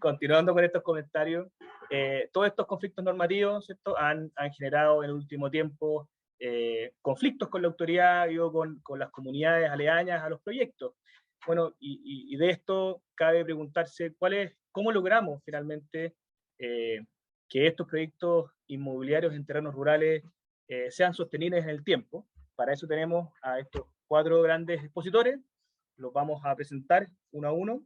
continuando con estos comentarios, todos estos conflictos normativos, ¿cierto? Han generado en el último tiempo conflictos con la autoridad y con las comunidades aledañas a los proyectos. Bueno, y de esto cabe preguntarse cómo logramos finalmente que estos proyectos inmobiliarios en terrenos rurales sean sostenibles en el tiempo. Para eso tenemos a estos 4 grandes expositores, los vamos a presentar uno a uno.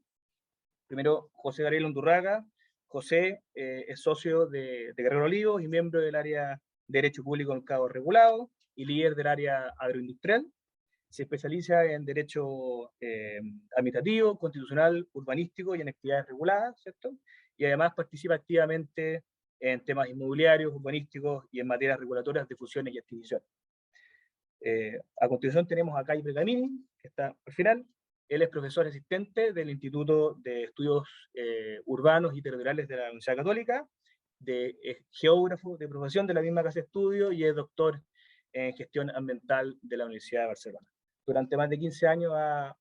Primero, José Gabriel Undurraga. José es socio de Guerrero Olivos y miembro del área de Derecho Público en Cabo Regulado y líder del área agroindustrial. Se especializa en Derecho administrativo, constitucional, urbanístico y en actividades reguladas, ¿cierto? Y además participa activamente en temas inmobiliarios, urbanísticos y en materias regulatorias de fusiones y adquisiciones. A continuación tenemos a Kai Bergamini, que está al final. Él es profesor asistente del Instituto de Estudios Urbanos y Territoriales de la Universidad Católica, es geógrafo de profesión de la misma casa de estudio y es doctor en gestión ambiental de la Universidad de Barcelona. Durante más de 15 años ha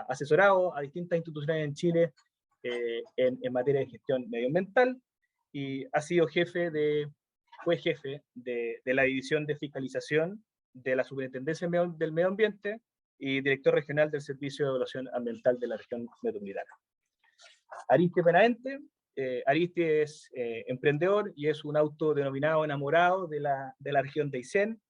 asesorado a distintas instituciones en Chile en materia de gestión medioambiental y ha sido fue jefe de la División de Fiscalización de la Superintendencia del Medio Ambiente y director regional del Servicio de Evaluación Ambiental de la región metropolitana. Ariste Benavente. Ariste es emprendedor y es un autodenominado enamorado de la región de Aysén,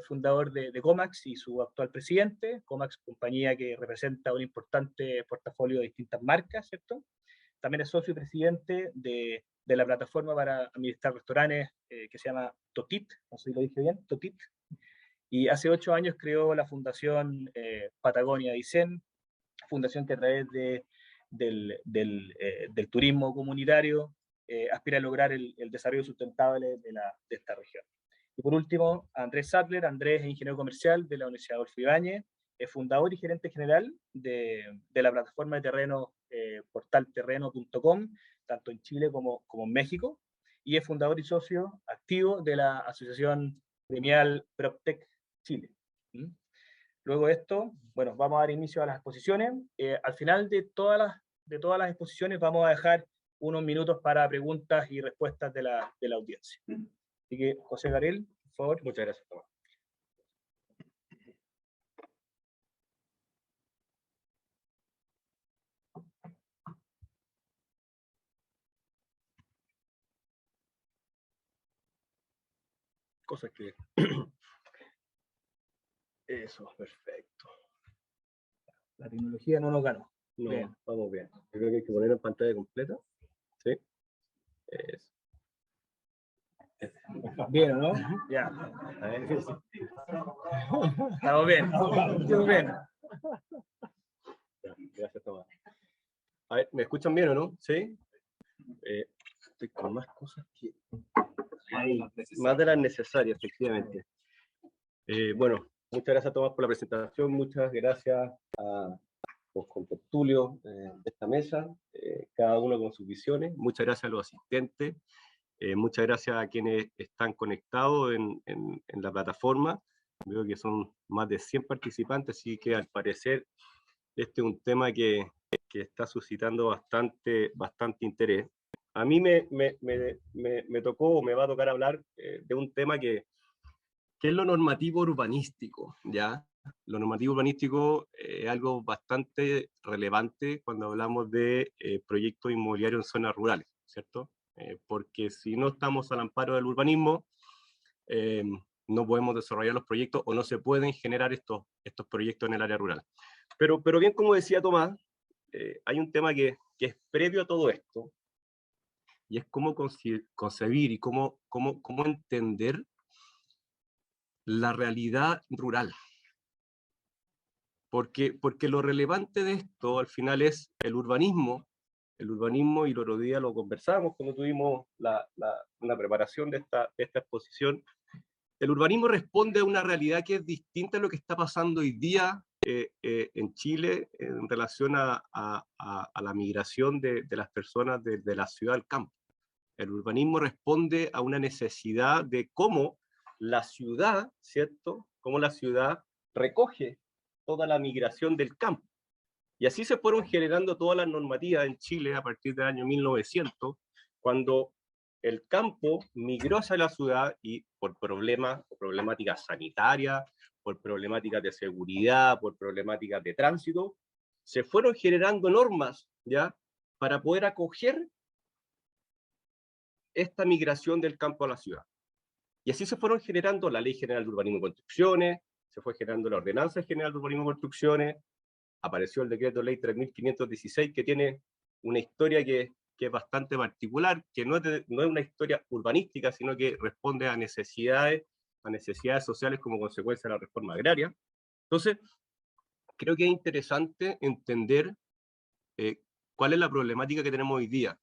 fundador de Comax y su actual presidente. Comax, compañía que representa un importante portafolio de distintas marcas, ¿cierto? También es socio y presidente de la plataforma para administrar restaurantes que se llama Totit, no sé si lo dije bien, Totit. Y hace 8 años creó la Fundación Patagonia Aysén, fundación que a través del turismo comunitario aspira a lograr el desarrollo sustentable de esta región. Y por último, Andrés Sattler. Andrés es ingeniero comercial de la Universidad Adolfo Ibáñez, es fundador y gerente general de la plataforma de terrenos portal terreno.com, tanto en Chile como en México, y es fundador y socio activo de la asociación gremial PropTech Chile. Luego de esto, bueno, vamos a dar inicio a las exposiciones. Al final de todas las exposiciones vamos a dejar unos minutos para preguntas y respuestas de la audiencia. Así que, José Gabriel, por favor. Muchas gracias, Tomás. Cosas que... Eso, perfecto. La tecnología no nos ganó. No, bien. Vamos bien. Yo creo que hay que ponerlo en pantalla completa. ¿Sí? Eso. Bien, ¿o no? Ya. A ver, sí. Estamos bien. Estamos bien. Gracias, Tomás. A ver, ¿me escuchan bien o no? ¿Sí? Estoy con más cosas que... Más de las necesarias, efectivamente. Bueno, muchas gracias, Tomás, por la presentación. Muchas gracias a los contertulios de esta mesa, cada uno con sus visiones. Muchas gracias a los asistentes. Muchas gracias a quienes están conectados en la plataforma. Veo que son más de 100 participantes, así que al parecer este es un tema que está suscitando bastante interés. A mí me tocó, me va a tocar hablar de un tema que es lo normativo urbanístico, ¿ya? Lo normativo urbanístico es algo bastante relevante cuando hablamos de proyectos inmobiliarios en zonas rurales, ¿cierto? Porque si no estamos al amparo del urbanismo, no podemos desarrollar los proyectos o no se pueden generar estos proyectos en el área rural. Pero bien, como decía Tomás, hay un tema que es previo a todo esto, y es cómo concebir y cómo entender la realidad rural. Porque lo relevante de esto al final es el urbanismo, y el otro día lo conversamos cuando tuvimos una preparación de esta exposición. El urbanismo responde a una realidad que es distinta a lo que está pasando hoy día en Chile en relación a la migración de las personas de la ciudad al campo. El urbanismo responde a una necesidad de cómo la ciudad, ¿cierto? Cómo la ciudad recoge toda la migración del campo. Y así se fueron generando todas las normativas en Chile a partir del año 1900, cuando el campo migró hacia la ciudad y por problemáticas sanitarias, por problemáticas de seguridad, por problemáticas de tránsito, se fueron generando normas, ¿ya?, para poder acoger esta migración del campo a la ciudad. Y así se fueron generando la Ley General de Urbanismo y Construcciones, se fue generando la Ordenanza General de Urbanismo y Construcciones, apareció el Decreto Ley 3516, que tiene una historia que es bastante particular, que no es una historia urbanística, sino que responde a necesidades sociales como consecuencia de la reforma agraria. Entonces, creo que es interesante entender cuál es la problemática que tenemos hoy día.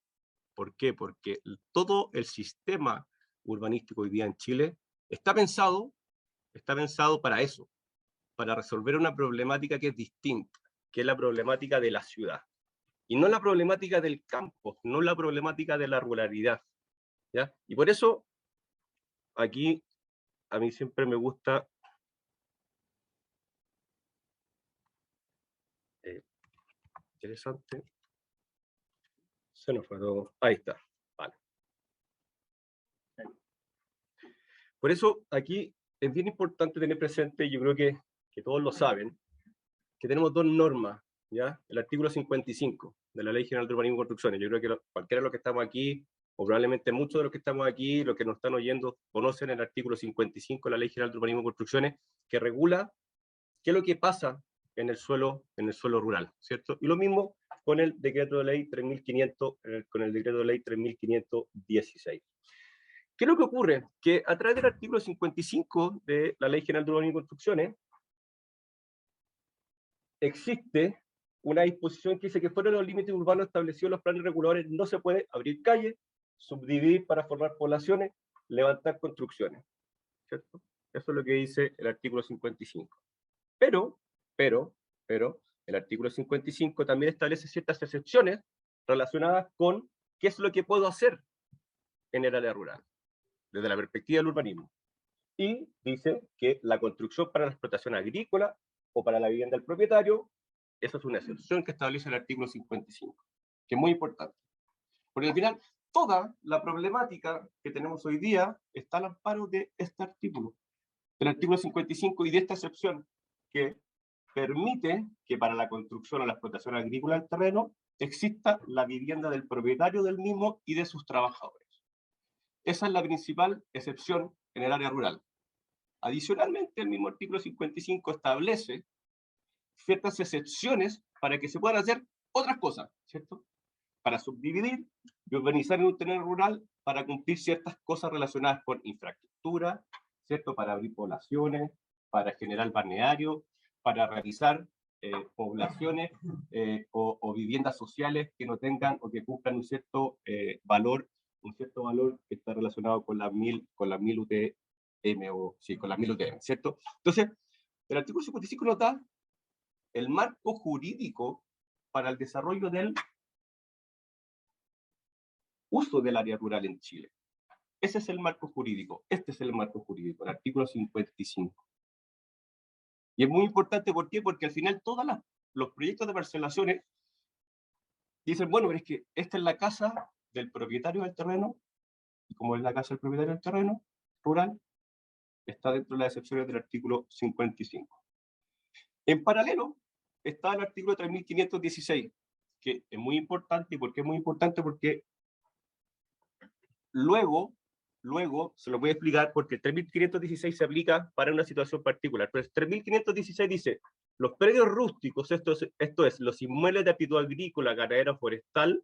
¿Por qué? Porque todo el sistema urbanístico hoy día en Chile está pensado para eso, para resolver una problemática que es distinta, que es la problemática de la ciudad. Y no la problemática del campo, no la problemática de la ruralidad, ¿ya? Y por eso, aquí, a mí siempre me gusta interesante. Se nos fue todo. Ahí está. Vale. Por eso, aquí es bien importante tener presente, yo creo que todos lo saben, que tenemos dos normas, ¿ya? El artículo 55 de la Ley General de Urbanismo y Construcciones. Yo creo que cualquiera de los que estamos aquí, o probablemente muchos de los que estamos aquí, los que nos están oyendo, conocen el artículo 55 de la Ley General de Urbanismo y Construcciones, que regula qué es lo que pasa en el suelo rural, ¿cierto? Y lo mismo con el decreto de ley 3500, con el decreto de ley 3516. ¿Qué es lo que ocurre? Que a través del artículo 55 de la Ley General de Urbanismo y Construcciones, existe una disposición que dice que fuera de los límites urbanos establecidos en los planes reguladores no se puede abrir calles, subdividir para formar poblaciones, levantar construcciones, ¿cierto? Eso es lo que dice el artículo 55. Pero, el artículo 55 también establece ciertas excepciones relacionadas con qué es lo que puedo hacer en el área rural, desde la perspectiva del urbanismo. Y dice que la construcción para la explotación agrícola o para la vivienda del propietario, esa es una excepción que establece el artículo 55, que es muy importante. Porque al final, toda la problemática que tenemos hoy día está al amparo de este artículo, del artículo 55 y de esta excepción que permite que para la construcción o la explotación agrícola del terreno exista la vivienda del propietario del mismo y de sus trabajadores. Esa es la principal excepción en el área rural. Adicionalmente, el mismo artículo 55 establece ciertas excepciones para que se puedan hacer otras cosas, ¿cierto? Para subdividir y urbanizar en un terreno rural para cumplir ciertas cosas relacionadas con infraestructura, ¿cierto? Para abrir poblaciones, para generar balnearios, para realizar poblaciones o viviendas sociales que no tengan o que cumplan un cierto valor que está relacionado con las 1000 UTM o sí, con las 1000 UTM, ¿cierto? Entonces, el artículo 55 nos da el marco jurídico para el desarrollo del uso del área rural en Chile. Ese es el marco jurídico, este es el marco jurídico, el artículo 55. Y es muy importante, ¿por qué? Porque al final todos los proyectos de parcelaciones dicen, bueno, pero es que esta es la casa del propietario del terreno, y como es la casa del propietario del terreno rural, está dentro de las excepciones del artículo 55. En paralelo está el artículo 3516, que es muy importante. ¿Y por qué es muy importante? Porque luego se lo voy a explicar, porque el 3516 se aplica para una situación particular, pero el 3516 dice, los predios rústicos, esto es, los inmuebles de aptitud agrícola, ganadera, forestal,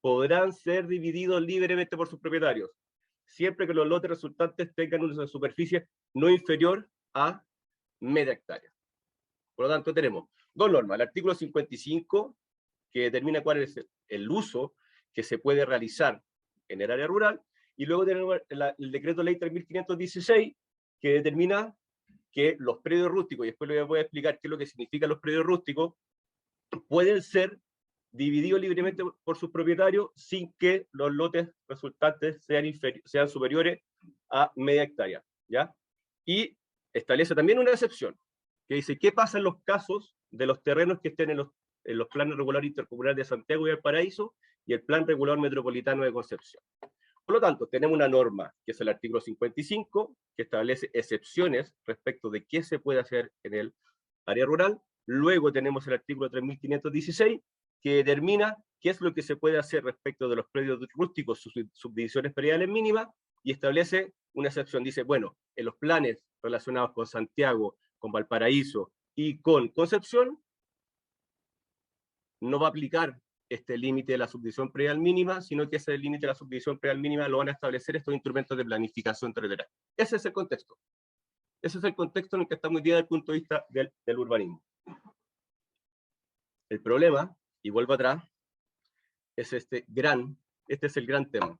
podrán ser divididos libremente por sus propietarios, siempre que los lotes resultantes tengan una superficie no inferior a media hectárea. Por lo tanto, tenemos dos normas, el artículo 55, que determina cuál es el uso que se puede realizar en el área rural, y luego tenemos el decreto ley 3516, que determina que los predios rústicos, y después les voy a explicar qué es lo que significan los predios rústicos, pueden ser divididos libremente por sus propietarios sin que los lotes resultantes sean superiores a media hectárea, ¿ya? Y establece también una excepción, que dice, ¿qué pasa en los casos de los terrenos que estén en los planes regulares intercomunales de Santiago y Valparaíso y el plan regulador metropolitano de Concepción. Por lo tanto, tenemos una norma, que es el artículo 55, que establece excepciones respecto de qué se puede hacer en el área rural. Luego tenemos el artículo 3516, que determina qué es lo que se puede hacer respecto de los predios rústicos, sus subdivisiones prediales mínimas, y establece una excepción. Dice, bueno, en los planes relacionados con Santiago, con Valparaíso y con Concepción, no va a aplicar este límite de la subdivisión predial mínima, sino que ese límite de la subdivisión predial mínima lo van a establecer estos instrumentos de planificación territorial. Ese es el contexto. Ese es el contexto en el que estamos hoy día desde el punto de vista del urbanismo. El problema, y vuelvo atrás, es este es el gran tema.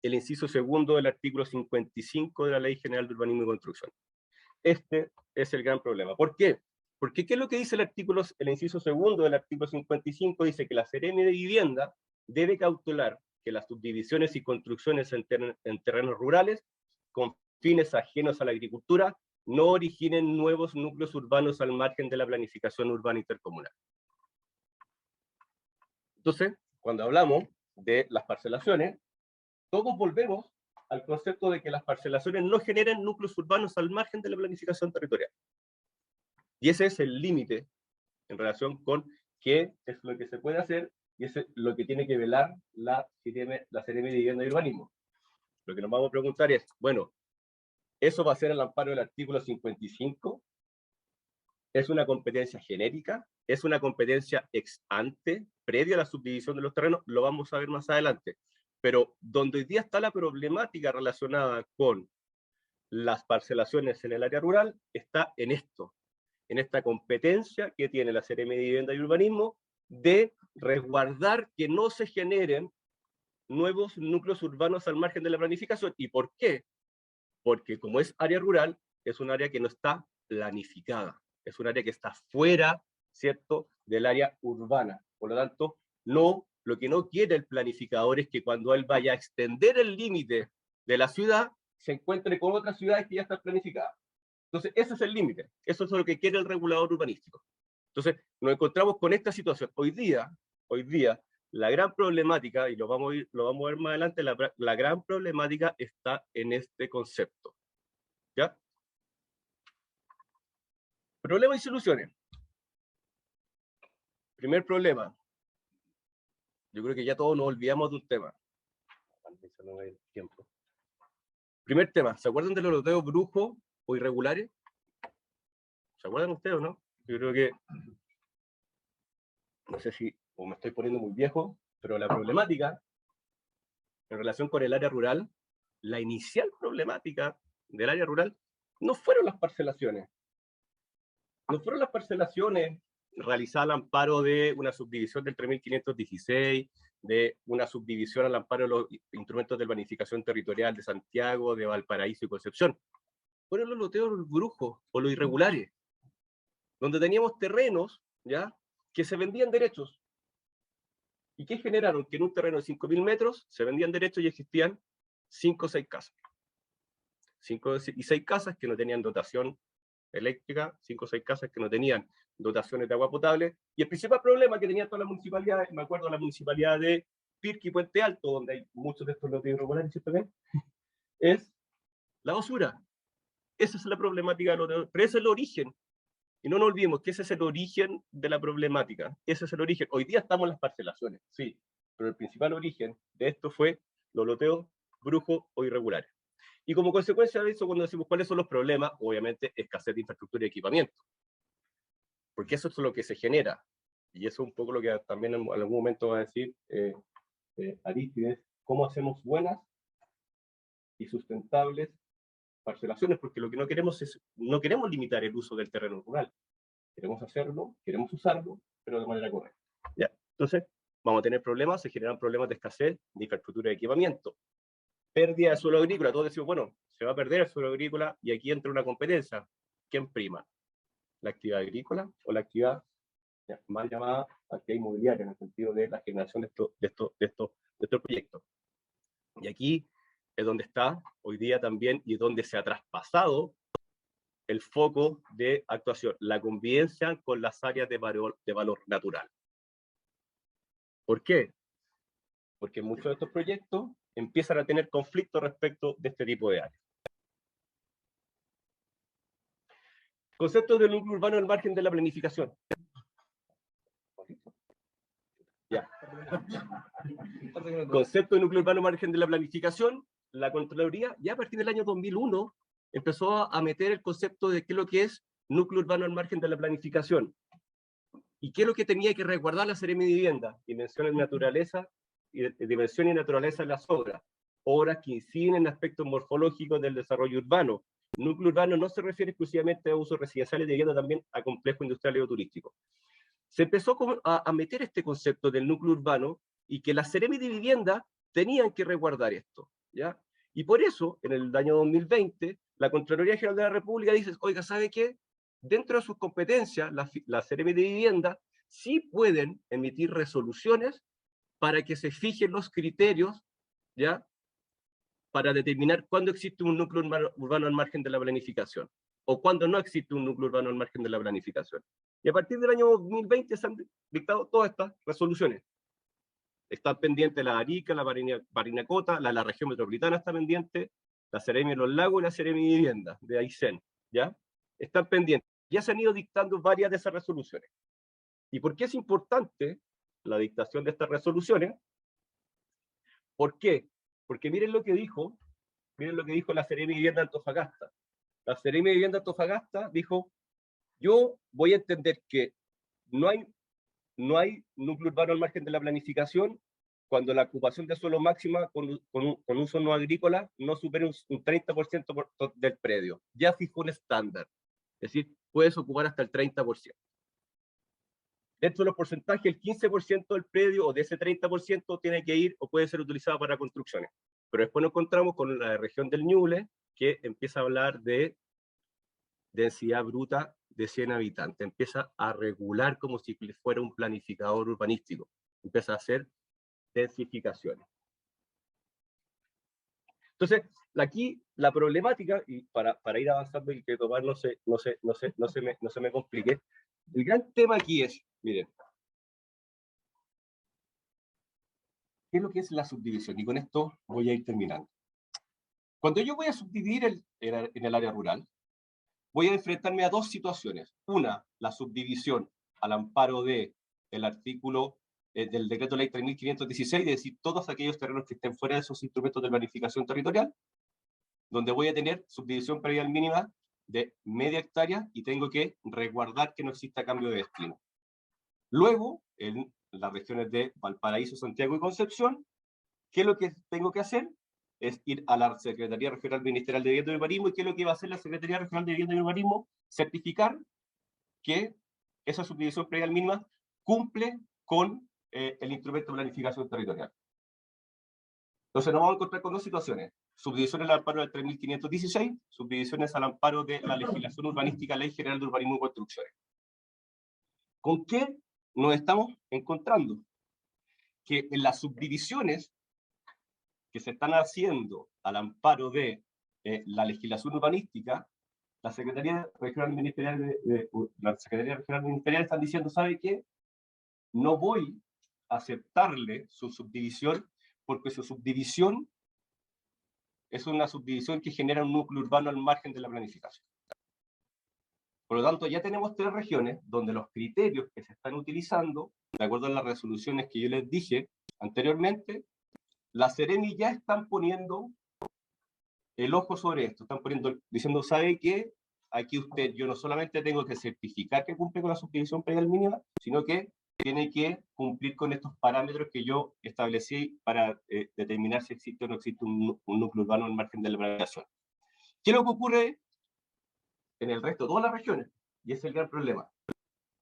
El inciso segundo del artículo 55 de la Ley General de Urbanismo y Construcción. Este es el gran problema. ¿Por qué? Porque ¿qué es lo que dice el inciso segundo del artículo 55? Dice que la Seremi de Vivienda debe cautelar que las subdivisiones y construcciones en terrenos rurales con fines ajenos a la agricultura no originen nuevos núcleos urbanos al margen de la planificación urbana intercomunal. Entonces, cuando hablamos de las parcelaciones, todos volvemos al concepto de que las parcelaciones no generen núcleos urbanos al margen de la planificación territorial. Y ese es el límite en relación con qué es lo que se puede hacer y es lo que tiene que velar la Seremi de Vivienda y Urbanismo. Lo que nos vamos a preguntar es, bueno, ¿eso va a ser el amparo del artículo 55? ¿Es una competencia genérica? ¿Es una competencia ex ante, previa a la subdivisión de los terrenos? Lo vamos a ver más adelante. Pero donde hoy día está la problemática relacionada con las parcelaciones en el área rural, está en esto, en esta competencia que tiene la Seremi de Vivienda y Urbanismo de resguardar que no se generen nuevos núcleos urbanos al margen de la planificación. ¿Y por qué? Porque como es área rural, es un área que no está planificada, es un área que está fuera, ¿cierto?, del área urbana. Por lo tanto, lo que no quiere el planificador es que cuando él vaya a extender el límite de la ciudad, se encuentre con otras ciudades que ya están planificadas. Entonces, ese es el límite, eso es lo que quiere el regulador urbanístico. Entonces, nos encontramos con esta situación. Hoy día, la gran problemática, y lo vamos a ver más adelante, la gran problemática está en este concepto. ¿Ya? Problemas y soluciones. Primer problema. Yo creo que ya todos nos olvidamos de un tema. Primer tema, ¿se acuerdan de los loteos brujos o irregulares? ¿Se acuerdan ustedes o no? Yo creo que, no sé si o me estoy poniendo muy viejo, pero la problemática en relación con el área rural, la inicial problemática del área rural, no fueron las parcelaciones. No fueron las parcelaciones realizadas al amparo de una subdivisión del 3516, de una subdivisión al amparo de los instrumentos de planificación territorial de Santiago, de Valparaíso y Concepción. Fueron los loteos brujos o los irregulares, donde teníamos terrenos, ¿ya?, que se vendían derechos. ¿Y qué generaron? Que en un terreno de 5.000 metros se vendían derechos y existían 5 o 6 casas. 5 y 6 casas que no tenían dotación eléctrica, 5 o 6 casas que no tenían dotaciones de agua potable, y el principal problema que tenían todas las municipalidades, me acuerdo de la municipalidad de Pirque y Puente Alto, donde hay muchos de estos lotes irregulares, ¿cierto? Es la basura. Esa es la problemática de los lotes, pero ese es el origen. Y no nos olvidemos que ese es el origen de la problemática. Ese es el origen. Hoy día estamos en las parcelaciones, sí, pero el principal origen de esto fue los loteos brujos o irregulares. Y como consecuencia de eso, cuando decimos cuáles son los problemas, obviamente escasez de infraestructura y equipamiento. Porque eso es lo que se genera. Y eso es un poco lo que también en algún momento va a decir Arístides, cómo hacemos buenas y sustentables parcelaciones, porque lo que no queremos limitar el uso del terreno rural. Queremos hacerlo, queremos usarlo, pero de manera correcta. ¿Ya? Entonces, vamos a tener problemas, se generan problemas de escasez de infraestructura de equipamiento. Pérdida de suelo agrícola, todos decimos, bueno, se va a perder el suelo agrícola y aquí entra una competencia. ¿Quién prima? ¿La actividad agrícola o la actividad más llamada actividad inmobiliaria, en el sentido de la generación de estos proyectos? Y aquí es donde está hoy día también y donde se ha traspasado el foco de actuación, la convivencia con las áreas de valor natural. ¿Por qué? Porque muchos de estos proyectos empiezan a tener conflictos respecto de este tipo de áreas. Concepto del núcleo urbano al margen de la planificación. Ya. Concepto de núcleo urbano al margen de la planificación, la Contraloría ya a partir del año 2001 empezó a meter el concepto de qué es lo que es núcleo urbano al margen de la planificación. ¿Y qué es lo que tenía que resguardar la Seremi de Vivienda? Dimensión y naturaleza de las obras que inciden en aspectos morfológicos del desarrollo urbano. Núcleo urbano no se refiere exclusivamente a usos residenciales de vivienda, también a complejo industrial y turístico. Se empezó a meter este concepto del núcleo urbano y que las Seremi de Vivienda tenían que resguardar esto, ¿ya? Y por eso, en el año 2020, la Contraloría General de la República dice, oiga, ¿sabe qué? Dentro de sus competencias, las Seremi de Vivienda sí pueden emitir resoluciones para que se fijen los criterios, ¿ya? Para determinar cuándo existe un núcleo urbano al margen de la planificación, o cuándo no existe un núcleo urbano al margen de la planificación. Y a partir del año 2020 se han dictado todas estas resoluciones. Están pendientes la Arica, la Parinacota, la región metropolitana está pendiente, la Seremi de los Lagos y la Seremi de Vivienda, de Aysén, ¿ya? Están pendientes. Ya se han ido dictando varias de esas resoluciones. ¿Y por qué es importante la dictación de estas resoluciones? ¿Por qué? Porque miren lo que dijo la Seremi de Vivienda de Antofagasta. La Seremi de Vivienda de Antofagasta dijo, yo voy a entender que no hay núcleo urbano al margen de la planificación cuando la ocupación de suelo máxima con uso no agrícola no supere un 30% del predio. Ya fijó un estándar. Es decir, puedes ocupar hasta el 30%. Dentro de los porcentajes, el 15% del predio o de ese 30% tiene que ir o puede ser utilizado para construcciones. Pero después nos encontramos con la región del Ñuble, que empieza a hablar de densidad bruta de 100 habitantes. Empieza a regular como si fuera un planificador urbanístico. Empieza a hacer densificaciones. Entonces, aquí la problemática, y para ir avanzando y que Tomás no se me complique, el gran tema aquí es, miren, ¿qué es lo que es la subdivisión? Y con esto voy a ir terminando. Cuando yo voy a subdividir en el área rural, voy a enfrentarme a dos situaciones. Una, la subdivisión al amparo del artículo del decreto ley 3516, es decir, todos aquellos terrenos que estén fuera de esos instrumentos de planificación territorial, donde voy a tener subdivisión predial mínima de media hectárea y tengo que resguardar que no exista cambio de destino. Luego, en las regiones de Valparaíso, Santiago y Concepción, ¿qué es lo que tengo que hacer? Es ir a la Secretaría Regional Ministerial de Vivienda y Urbanismo, y ¿qué es lo que va a hacer la Secretaría Regional de Vivienda y Urbanismo? Certificar que esa subdivisión predial mínima cumple con el instrumento de planificación territorial. Entonces nos vamos a encontrar con dos situaciones. Subdivisiones al amparo del 3516, subdivisiones al amparo de la legislación urbanística, Ley General de Urbanismo y Construcciones. ¿Con qué nos estamos encontrando? Que en las subdivisiones que se están haciendo al amparo de la legislación urbanística, la Secretaría Regional Ministerial están diciendo, ¿sabe qué? No voy a aceptarle su subdivisión porque su subdivisión es una subdivisión que genera un núcleo urbano al margen de la planificación. Por lo tanto, ya tenemos tres regiones donde los criterios que se están utilizando, de acuerdo a las resoluciones que yo les dije anteriormente, las Seremi ya están poniendo el ojo sobre esto, están diciendo, ¿sabe qué? Aquí yo no solamente tengo que certificar que cumple con la subdivisión predial mínima, sino que tiene que cumplir con estos parámetros que yo establecí para determinar si existe o no existe un núcleo urbano al margen de la planificación. ¿Qué es lo que ocurre en el resto de todas las regiones? Y ese es el gran problema,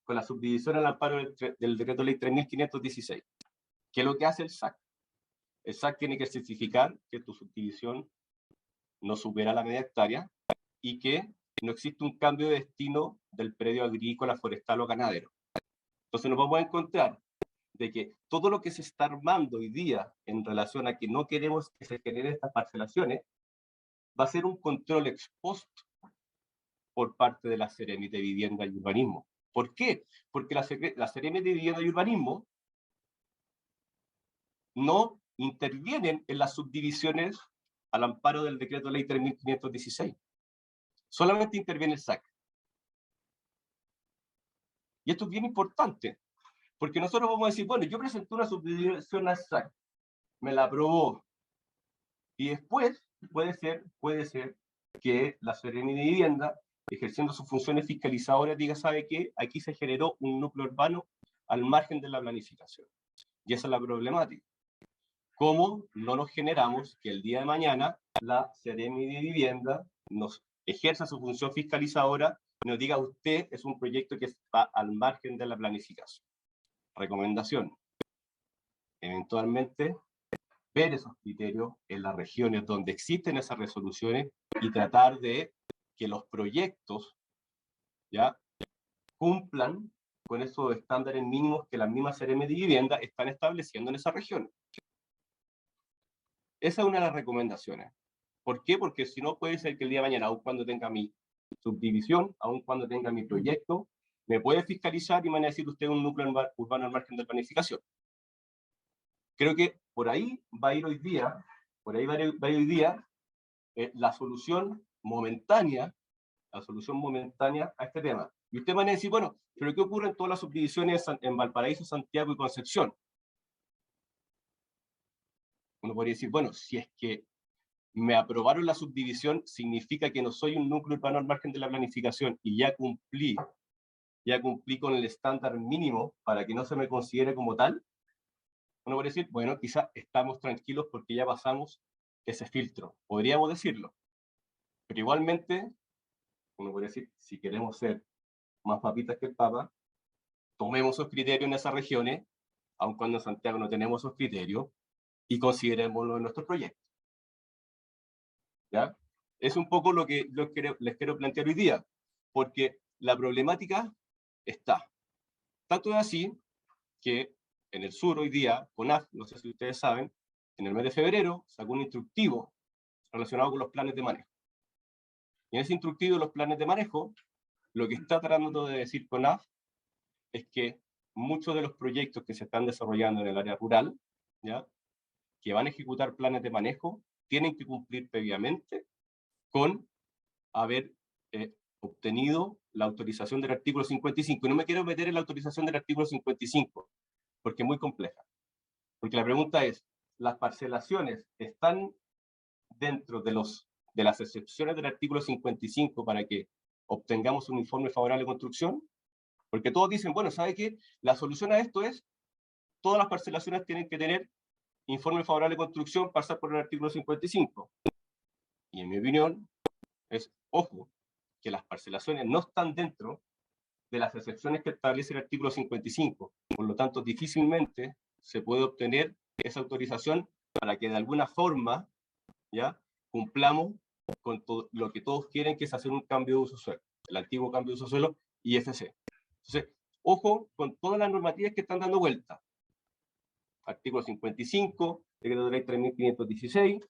con la subdivisión al amparo del decreto ley 3516. ¿Qué es lo que hace el SAC? El SAC tiene que certificar que tu subdivisión no supera la media hectárea y que no existe un cambio de destino del predio agrícola, forestal o ganadero. Entonces nos vamos a encontrar de que todo lo que se está armando hoy día en relación a que no queremos que se generen estas parcelaciones va a ser un control ex post por parte de la Seremi de Vivienda y Urbanismo. ¿Por qué? Porque la Seremi de Vivienda y Urbanismo no intervienen en las subdivisiones al amparo del decreto ley 3.516. Solamente interviene el SAC. Y esto es bien importante, porque nosotros vamos a decir, bueno, yo presenté una subdivisión al SAC, me la aprobó, y después puede ser que la Seremi de Vivienda, ejerciendo sus funciones fiscalizadoras, diga, ¿sabe qué? Aquí se generó un núcleo urbano al margen de la planificación. Y esa es la problemática. ¿Cómo no nos generamos que el día de mañana la Seremi de Vivienda nos ejerza su función fiscalizadora y nos diga, usted es un proyecto que está al margen de la planificación? Recomendación: eventualmente ver esos criterios en las regiones donde existen esas resoluciones y tratar de que los proyectos ya cumplan con esos estándares mínimos que las mismas Seremi de Vivienda están estableciendo en esas regiones. Esa es una de las recomendaciones. ¿Por qué? Porque si no, puede ser que el día de mañana, aun cuando tenga mi subdivisión, aun cuando tenga mi proyecto, me puede fiscalizar y me van a decir usted un núcleo urbano al margen de planificación. Creo que por ahí va a ir hoy día, la solución momentánea a este tema. Y ustedes van a decir, bueno, pero ¿qué ocurre en todas las subdivisiones en Valparaíso, Santiago y Concepción? Uno podría decir, bueno, si es que me aprobaron la subdivisión, significa que no soy un núcleo urbano al margen de la planificación y ya cumplí con el estándar mínimo para que no se me considere como tal. Uno puede decir, bueno, quizás estamos tranquilos porque ya pasamos ese filtro. Podríamos decirlo. Pero igualmente, uno puede decir, si queremos ser más papitas que el Papa, tomemos esos criterios en esas regiones, aun cuando en Santiago no tenemos esos criterios, y considerémoslo en nuestro proyecto. ¿Ya? Es un poco lo que les quiero plantear hoy día, porque la problemática está. Tanto es así que en el sur hoy día, CONAF, no sé si ustedes saben, en el mes de febrero sacó un instructivo relacionado con los planes de manejo. Y en ese instructivo de los planes de manejo, lo que está tratando de decir CONAF es que muchos de los proyectos que se están desarrollando en el área rural, ¿ya?, que van a ejecutar planes de manejo, tienen que cumplir previamente con haber obtenido la autorización del artículo 55. Y no me quiero meter en la autorización del artículo 55, porque es muy compleja. Porque la pregunta es, ¿las parcelaciones están dentro de las excepciones del artículo 55 para que obtengamos un informe favorable de construcción? Porque todos dicen, bueno, ¿sabe qué? La solución a esto es, todas las parcelaciones tienen que tener informe favorable de construcción, pasar por el artículo 55. Y en mi opinión, es, ojo, que las parcelaciones no están dentro de las excepciones que establece el artículo 55. Por lo tanto, difícilmente se puede obtener esa autorización para que de alguna forma, ¿ya?, cumplamos con lo que todos quieren, que es hacer un cambio de uso suelo, el antiguo cambio de uso suelo, IFC. Entonces, ojo con todas las normativas que están dando vuelta. Artículo 55, decreto de ley 3.516,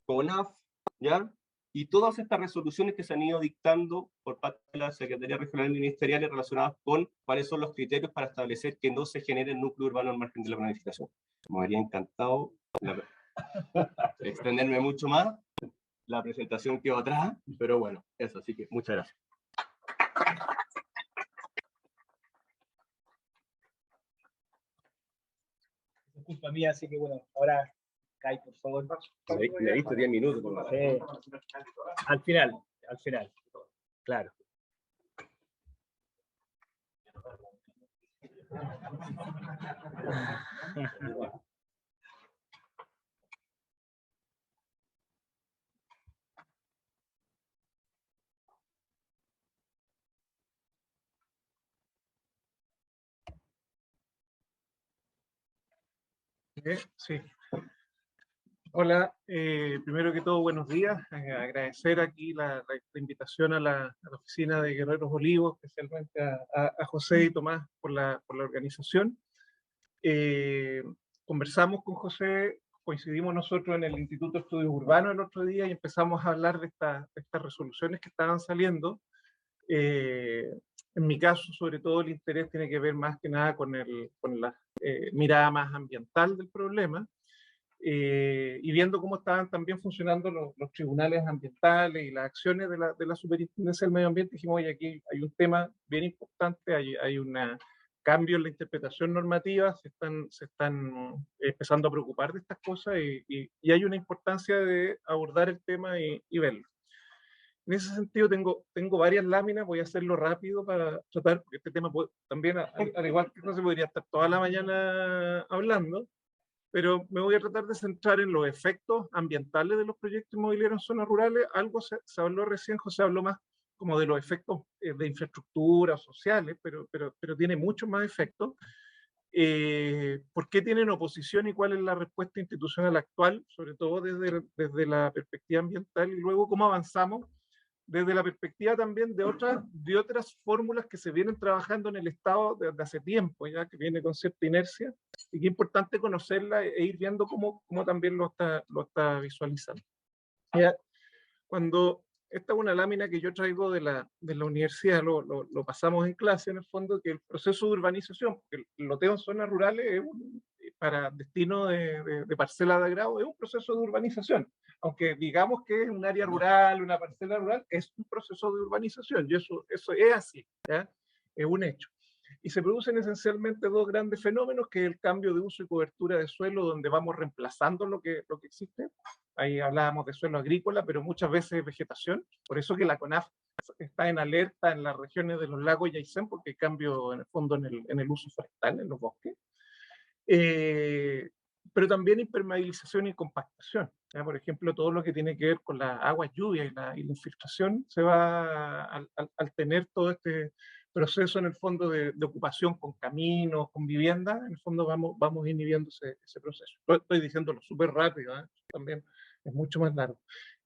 CONAF, ¿ya? Y todas estas resoluciones que se han ido dictando por parte de la Secretaría Regional Ministerial relacionadas con cuáles son los criterios para establecer que no se genere el núcleo urbano al margen de la planificación. Me habría encantado extenderme mucho más, la presentación quedó atrás, pero bueno, eso, así que muchas gracias. Es culpa mía, así que bueno, ahora Kai, por favor. Le diste 10 minutos. Al final, claro. Sí. Hola, primero que todo, buenos días. Agradecer aquí la invitación a la oficina de Guerreros Olivos, especialmente a José y Tomás por la organización. Conversamos con José, coincidimos nosotros en el Instituto de Estudios Urbanos el otro día y empezamos a hablar de estas resoluciones que estaban saliendo En mi caso, sobre todo, el interés tiene que ver más que nada con la mirada más ambiental del problema, y viendo cómo estaban también funcionando los tribunales ambientales y las acciones de la Superintendencia del Medio Ambiente. Dijimos, oye, aquí hay un tema bien importante, hay un cambio en la interpretación normativa, se están empezando a preocupar de estas cosas, y hay una importancia de abordar el tema y verlo. En ese sentido tengo varias láminas, voy a hacerlo rápido para tratar, porque este tema también, al igual que no se podría estar toda la mañana hablando, pero me voy a tratar de centrar en los efectos ambientales de los proyectos inmobiliarios en zonas rurales. Algo se habló recién, José habló más como de los efectos de infraestructura, sociales, pero tiene muchos más efectos. ¿Por qué tienen oposición y cuál es la respuesta institucional actual, sobre todo desde la perspectiva ambiental, y luego cómo avanzamos desde la perspectiva también de otras fórmulas que se vienen trabajando en el Estado desde hace tiempo, ya que viene con cierta inercia, y que es importante conocerla e ir viendo cómo también lo está visualizando. Ya, esta es una lámina que yo traigo de la universidad, lo pasamos en clase en el fondo, que el proceso de urbanización, porque el loteo en zonas rurales para destino de parcela de agrado es un proceso de urbanización. Aunque digamos que es un área rural, una parcela rural, es un proceso de urbanización, y eso es así, ¿ya? Es un hecho. Y se producen esencialmente dos grandes fenómenos, que es el cambio de uso y cobertura de suelo, donde vamos reemplazando lo que existe. Ahí hablábamos de suelo agrícola, pero muchas veces vegetación. Por eso que la CONAF está en alerta en las regiones de los lagos y Aysén, porque hay cambio en el fondo en el uso forestal, en los bosques. Pero también impermeabilización y compactación. ¿Ya? Por ejemplo, todo lo que tiene que ver con las aguas lluvias y la infiltración se va al tener todo este proceso en el fondo de ocupación con caminos, con viviendas, en el fondo vamos inhibiendo ese proceso. Estoy diciéndolo súper rápido, ¿eh? También es mucho más largo.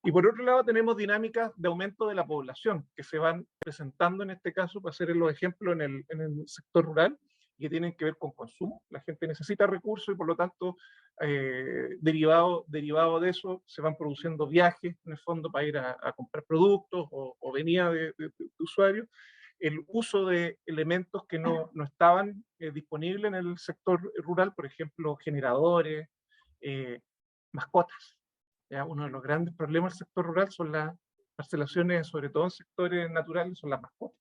Y por otro lado tenemos dinámicas de aumento de la población que se van presentando en este caso, para hacer los ejemplos en el sector rural, que tienen que ver con consumo. La gente necesita recursos y por lo tanto, derivado de eso, se van produciendo viajes en el fondo para ir a comprar productos o venida de usuarios. El uso de elementos que no estaban disponibles en el sector rural, por ejemplo, generadores, mascotas. ¿Ya? Uno de los grandes problemas del sector rural son las parcelaciones, sobre todo en sectores naturales, son las mascotas,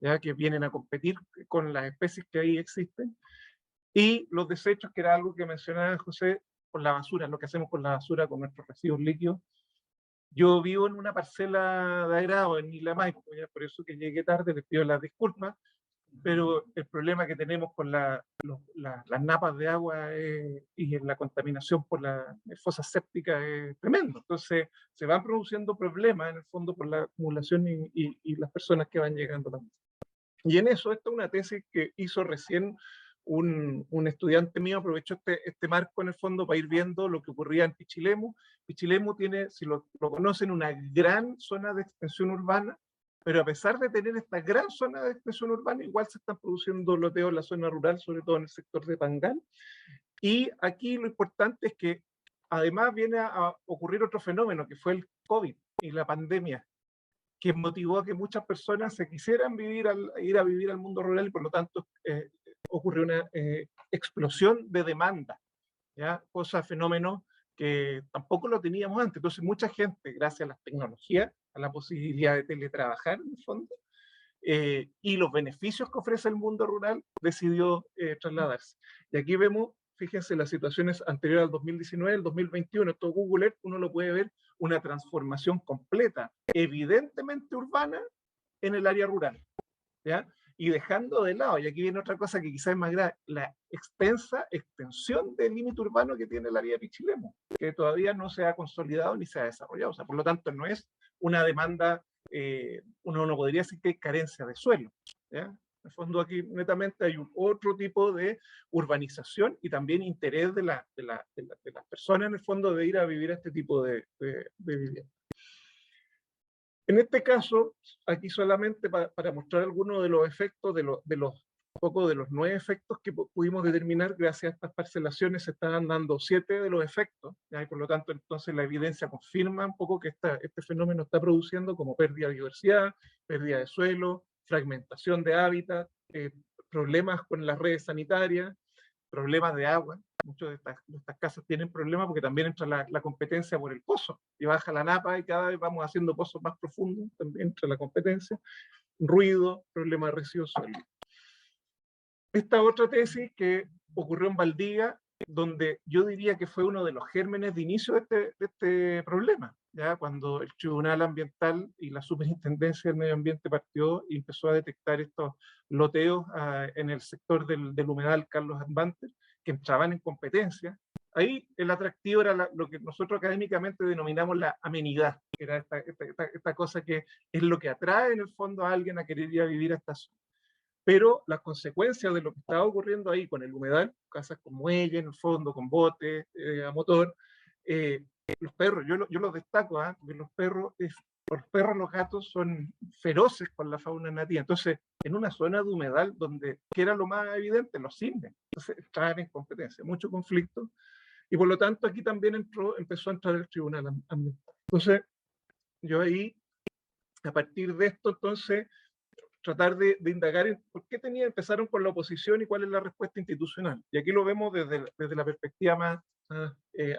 ¿ya? Que vienen a competir con las especies que ahí existen. Y los desechos, que era algo que mencionaba José, con la basura, lo que hacemos con la basura, con nuestros residuos líquidos. Yo vivo en una parcela de agrado en Isla Maipo, por eso que llegué tarde, les pido las disculpas, pero el problema que tenemos con las napas de agua y la contaminación por las fosas sépticas es tremendo. Entonces se van produciendo problemas en el fondo por la acumulación y las personas que van llegando también. Y en eso, esta es una tesis que hizo recién un estudiante mío, aprovechó este marco en el fondo para ir viendo lo que ocurría en Pichilemu. Pichilemu tiene, si lo conocen, una gran zona de extensión urbana, pero a pesar de tener esta gran zona de extensión urbana, igual se están produciendo loteos en la zona rural, sobre todo en el sector de Pangal. Y aquí lo importante es que además viene a ocurrir otro fenómeno, que fue el COVID y la pandemia, que motivó a que muchas personas se quisieran ir a vivir al mundo rural, y por lo tanto ocurrió una explosión de demanda, ¿ya? Fenómenos que tampoco lo teníamos antes. Entonces mucha gente, gracias a las tecnologías, a la posibilidad de teletrabajar en el fondo, y los beneficios que ofrece el mundo rural, decidió trasladarse. Y aquí vemos, fíjense, las situaciones anteriores al 2019, el 2021, esto Google Earth, uno lo puede ver, una transformación completa, evidentemente urbana, en el área rural, ¿ya? Y dejando de lado, y aquí viene otra cosa que quizás es más grave, la extensión del límite urbano que tiene el área de Pichilemu, que todavía no se ha consolidado ni se ha desarrollado. O sea, por lo tanto, no es una demanda, uno no podría decir que hay carencia de suelo, ¿ya? En el fondo aquí netamente hay otro tipo de urbanización y también interés de las personas en el fondo de ir a vivir a este tipo de vivienda. En este caso, aquí solamente para mostrar algunos de los efectos de los poco de los 9 efectos que pudimos determinar gracias a estas parcelaciones, se estaban dando 7 de los efectos, ¿ya? Y por lo tanto entonces la evidencia confirma un poco que este fenómeno está produciendo como pérdida de diversidad, pérdida de suelo, fragmentación de hábitat, problemas con las redes sanitarias, problemas de agua. Muchas de estas casas tienen problemas porque también entra la competencia por el pozo y baja la napa y cada vez vamos haciendo pozos más profundos, también entra la competencia, ruido, problema de residuos sólidos. Esta otra tesis que ocurrió en Valdivia, donde yo diría que fue uno de los gérmenes de inicio de este problema, ya cuando el Tribunal Ambiental y la Superintendencia del Medio Ambiente partió y empezó a detectar estos loteos en el sector del humedal Carlos Banter, que entraban en competencia. Ahí el atractivo era lo que nosotros académicamente denominamos la amenidad, que era esta cosa que es lo que atrae en el fondo a alguien a querer ir a vivir a esta zona. Pero las consecuencias de lo que estaba ocurriendo ahí con el humedal, casas con muelle en el fondo, con botes a motor, los perros, yo los destaco, porque los perros, los gatos son feroces con la fauna nativa. Entonces, en una zona de humedal donde, que era lo más evidente, los cisnes, entonces estaban en competencia, mucho conflicto, y por lo tanto aquí también empezó a entrar el Tribunal Ambiental. Entonces, yo ahí, a partir de esto, entonces, tratar de indagar en por qué empezaron con la oposición y cuál es la respuesta institucional. Y aquí lo vemos desde la perspectiva más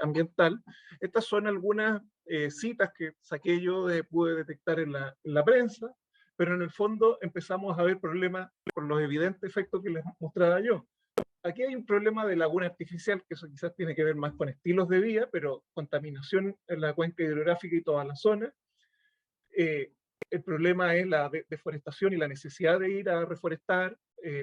ambiental. Estas son algunas citas que saqué yo, pude detectar en la prensa, pero en el fondo empezamos a ver problemas con los evidentes efectos que les mostraba yo. Aquí hay un problema de laguna artificial, que eso quizás tiene que ver más con estilos de vida, pero contaminación en la cuenca hidrográfica y toda la zona. El problema es la deforestación y la necesidad de ir a reforestar,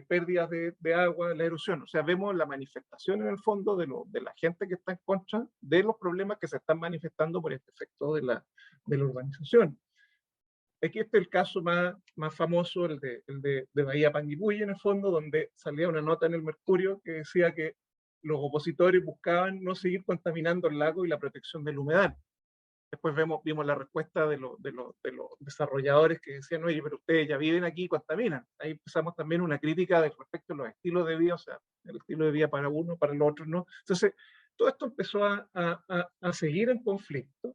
pérdidas de agua, la erosión. O sea, vemos la manifestación en el fondo de la gente que está en contra de los problemas que se están manifestando por este efecto de la urbanización. Aquí está el caso más famoso, el de Bahía Panguipulli, en el fondo, donde salía una nota en el Mercurio que decía que los opositores buscaban no seguir contaminando el lago y la protección del humedal. Después vimos la respuesta de los desarrolladores que decían, oye, pero ustedes ya viven aquí y contaminan. Ahí empezamos también una crítica respecto a los estilos de vida, o sea, el estilo de vida para uno, para los otros no. Entonces, todo esto empezó a seguir en conflicto.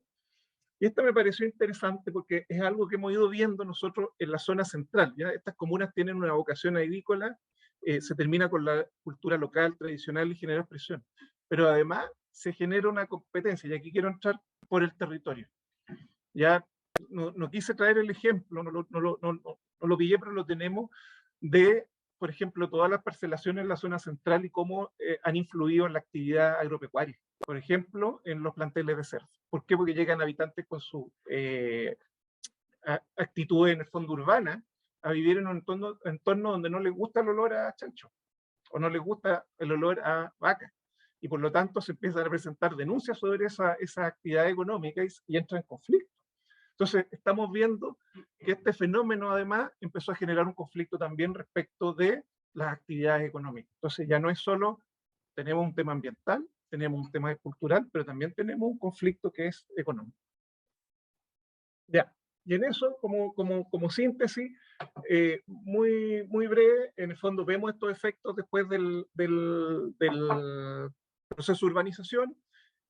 Y esto me pareció interesante porque es algo que hemos ido viendo nosotros en la zona central. ¿Ya? Estas comunas tienen una vocación agrícola, se termina con la cultura local, tradicional y genera presión. Pero además se genera una competencia, y aquí quiero entrar por el territorio. Ya no quise traer el ejemplo, no lo pillé, pero lo tenemos, de, por ejemplo, todas las parcelaciones en la zona central y cómo han influido en la actividad agropecuaria. Por ejemplo, en los planteles de cerdo. ¿Por qué? Porque llegan habitantes con su actitud en el fondo urbana a vivir en un entorno donde no les gusta el olor a chancho o no les gusta el olor a vaca. Y por lo tanto se empiezan a presentar denuncias sobre esa actividad económica y entra en conflicto. Entonces estamos viendo que este fenómeno además empezó a generar un conflicto también respecto de las actividades económicas. Entonces ya no es solo, tenemos un tema ambiental, tenemos un tema cultural, pero también tenemos un conflicto que es económico. Ya, y en eso, como síntesis, muy breve, en el fondo vemos estos efectos después del proceso de urbanización.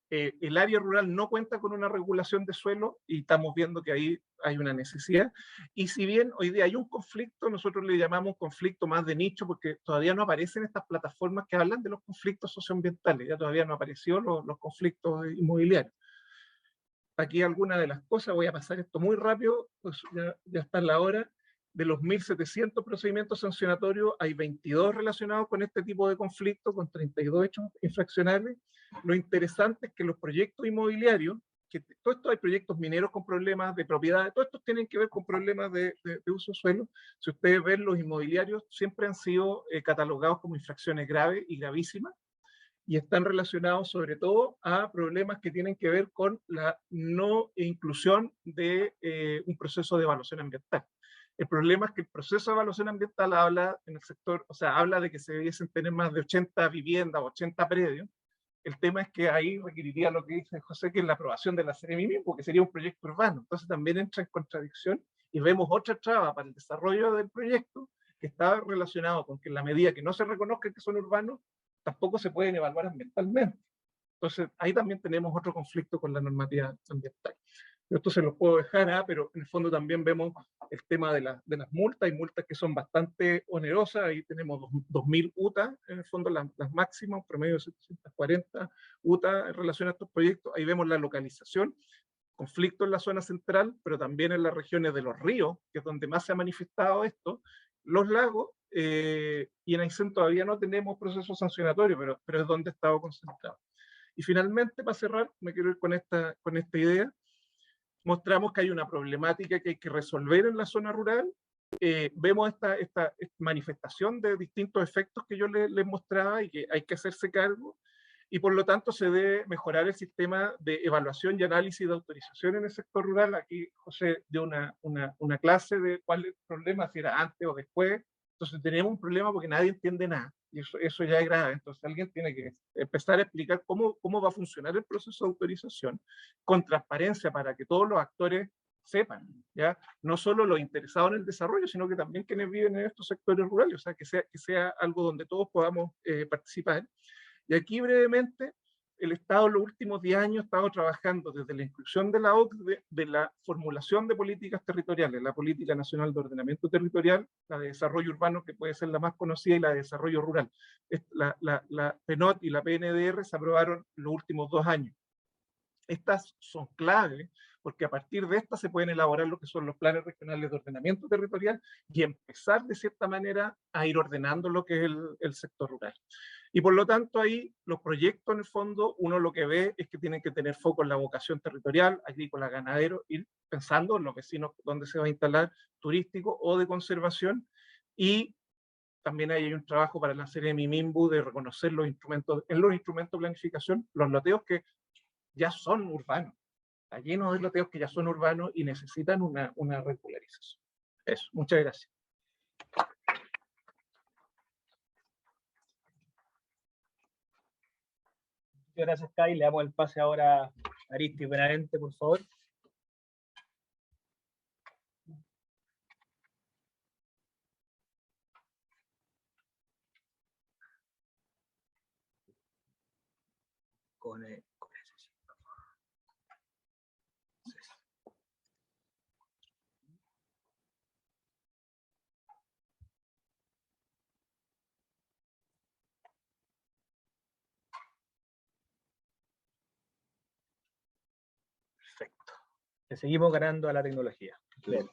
El área rural no cuenta con una regulación de suelo y estamos viendo que ahí hay una necesidad. Y si bien hoy día hay un conflicto, nosotros le llamamos conflicto más de nicho porque todavía no aparecen estas plataformas que hablan de los conflictos socioambientales, ya todavía no apareció los conflictos inmobiliarios. Aquí algunas de las cosas, voy a pasar esto muy rápido, pues ya está en la hora. De los 1.700 procedimientos sancionatorios, hay 22 relacionados con este tipo de conflicto, con 32 hechos infraccionales. Lo interesante es que los proyectos inmobiliarios, que todos estos hay proyectos mineros con problemas de propiedad, todos estos tienen que ver con problemas de uso de suelo. Si ustedes ven, los inmobiliarios siempre han sido catalogados como infracciones graves y gravísimas, y están relacionados sobre todo a problemas que tienen que ver con la no inclusión de un proceso de evaluación ambiental. El problema es que el proceso de evaluación ambiental habla en el sector, o sea, habla de que se debiesen tener más de 80 viviendas o 80 predios. El tema es que ahí requeriría lo que dice José, que es la aprobación de la Seremi mismo, porque sería un proyecto urbano. Entonces también entra en contradicción y vemos otra traba para el desarrollo del proyecto, que está relacionado con que en la medida que no se reconozca que son urbanos, tampoco se pueden evaluar ambientalmente. Entonces, ahí también tenemos otro conflicto con la normativa ambiental. Esto se lo puedo dejar, pero en el fondo también vemos el tema de las multas. Hay multas que son bastante onerosas. Ahí tenemos 2.000 UTA, en el fondo las máximas, un promedio de 740 UTA en relación a estos proyectos. Ahí vemos la localización, conflicto en la zona central, pero también en las regiones de los ríos, que es donde más se ha manifestado esto, los lagos, y en Aysén todavía no tenemos procesos sancionatorios, pero es donde ha estado concentrado. Y finalmente, para cerrar, me quiero ir con esta idea. Mostramos que hay una problemática que hay que resolver en la zona rural. Vemos esta manifestación de distintos efectos que yo les mostraba y que hay que hacerse cargo, y por lo tanto se debe mejorar el sistema de evaluación y análisis de autorización en el sector rural. Aquí José dio una clase de cuál es el problema, si era antes o después. Entonces tenemos un problema porque nadie entiende nada, y eso ya es grave. Entonces alguien tiene que empezar a explicar cómo va a funcionar el proceso de autorización con transparencia para que todos los actores sepan, ¿ya? No solo los interesados en el desarrollo, sino que también quienes viven en estos sectores rurales, o sea, que sea algo donde todos podamos participar. Y aquí brevemente, el Estado en los últimos 10 años ha estado trabajando desde la inclusión de la OCDE, de la formulación de políticas territoriales, la Política Nacional de Ordenamiento Territorial, la de Desarrollo Urbano, que puede ser la más conocida, y la de Desarrollo Rural. La PNOT y la PNDR se aprobaron en los últimos 2 años. Estas son claves, porque a partir de estas se pueden elaborar lo que son los planes regionales de ordenamiento territorial y empezar de cierta manera a ir ordenando lo que es el sector rural. Y por lo tanto ahí los proyectos en el fondo, uno lo que ve es que tienen que tener foco en la vocación territorial, agrícola, ganadero, ir pensando en los vecinos donde se va a instalar, turístico o de conservación, y también hay un trabajo para la serie MIMIMBU de reconocer los instrumentos, en los instrumentos de planificación, los loteos que ya son urbanos. Está lleno de loteos que ya son urbanos y necesitan una regularización. Eso, muchas gracias. Muchas gracias, Kai. Le damos el pase ahora a Aristides Benavente, por favor. Con ese, sí. Perfecto. Le seguimos ganando a la tecnología. Bien.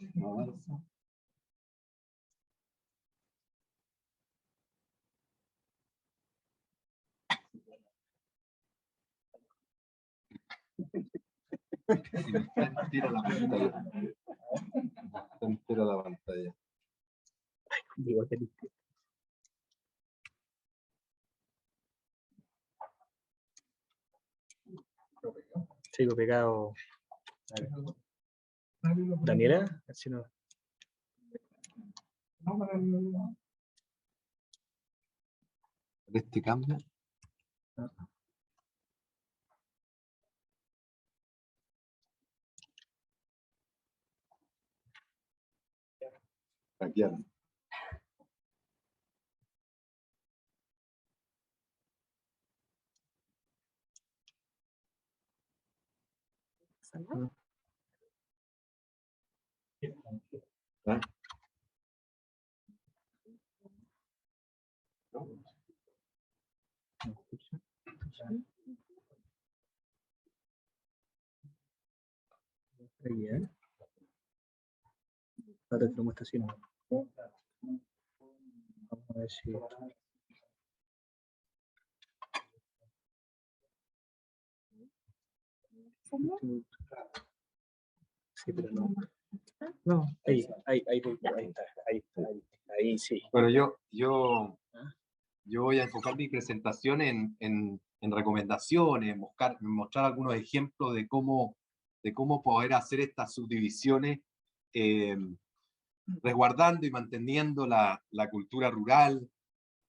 Tira la pantalla. Tira la pantalla. Digo, qué listo. Sigo pegado. Daniela, si no. Este cambio. Aquí. ¿Ah? Bien. No te lo muestro así, no. Vamos a ver si. Sí, pero no. No, ahí sí. Bueno, yo voy a enfocar mi presentación en recomendaciones, mostrar algunos ejemplos de cómo poder hacer estas subdivisiones, resguardando y manteniendo la cultura rural,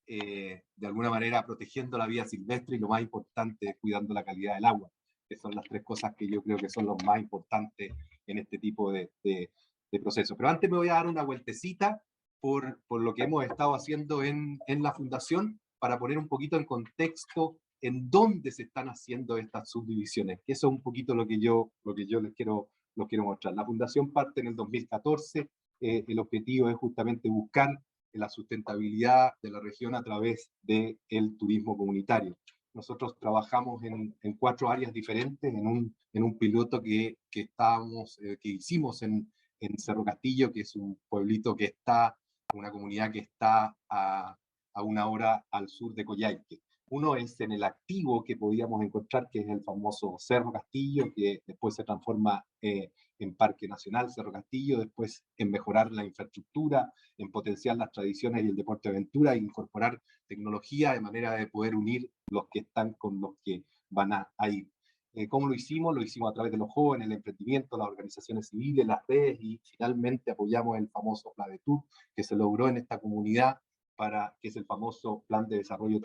de alguna manera protegiendo la vida silvestre y lo más importante, cuidando la calidad del agua, que son las 3 cosas que yo creo que son lo más importantes en este tipo de procesos. Pero antes me voy a dar una vueltecita por lo que hemos estado haciendo en la Fundación, para poner un poquito en contexto en dónde se están haciendo estas subdivisiones, que eso es un poquito lo que yo les quiero mostrar. La Fundación parte en el 2014, el objetivo es justamente buscar la sustentabilidad de la región a través del turismo comunitario. Nosotros trabajamos en 4 áreas diferentes, en un piloto que hicimos en Cerro Castillo, que es un pueblito que está, una comunidad que está a 1 hora al sur de Coyhaique. Uno es en el activo que podíamos encontrar, que es el famoso Cerro Castillo, que después se transforma en Parque Nacional Cerro Castillo, después en mejorar la infraestructura, en potenciar las tradiciones y el deporte de aventura, e incorporar tecnología de manera de poder unir los que están con los que van a ir. ¿Cómo lo hicimos? Lo hicimos a través de los jóvenes, el emprendimiento, las organizaciones civiles, las redes, y finalmente apoyamos el famoso Plavetur, que se logró en esta comunidad, que es el famoso Plan de Desarrollo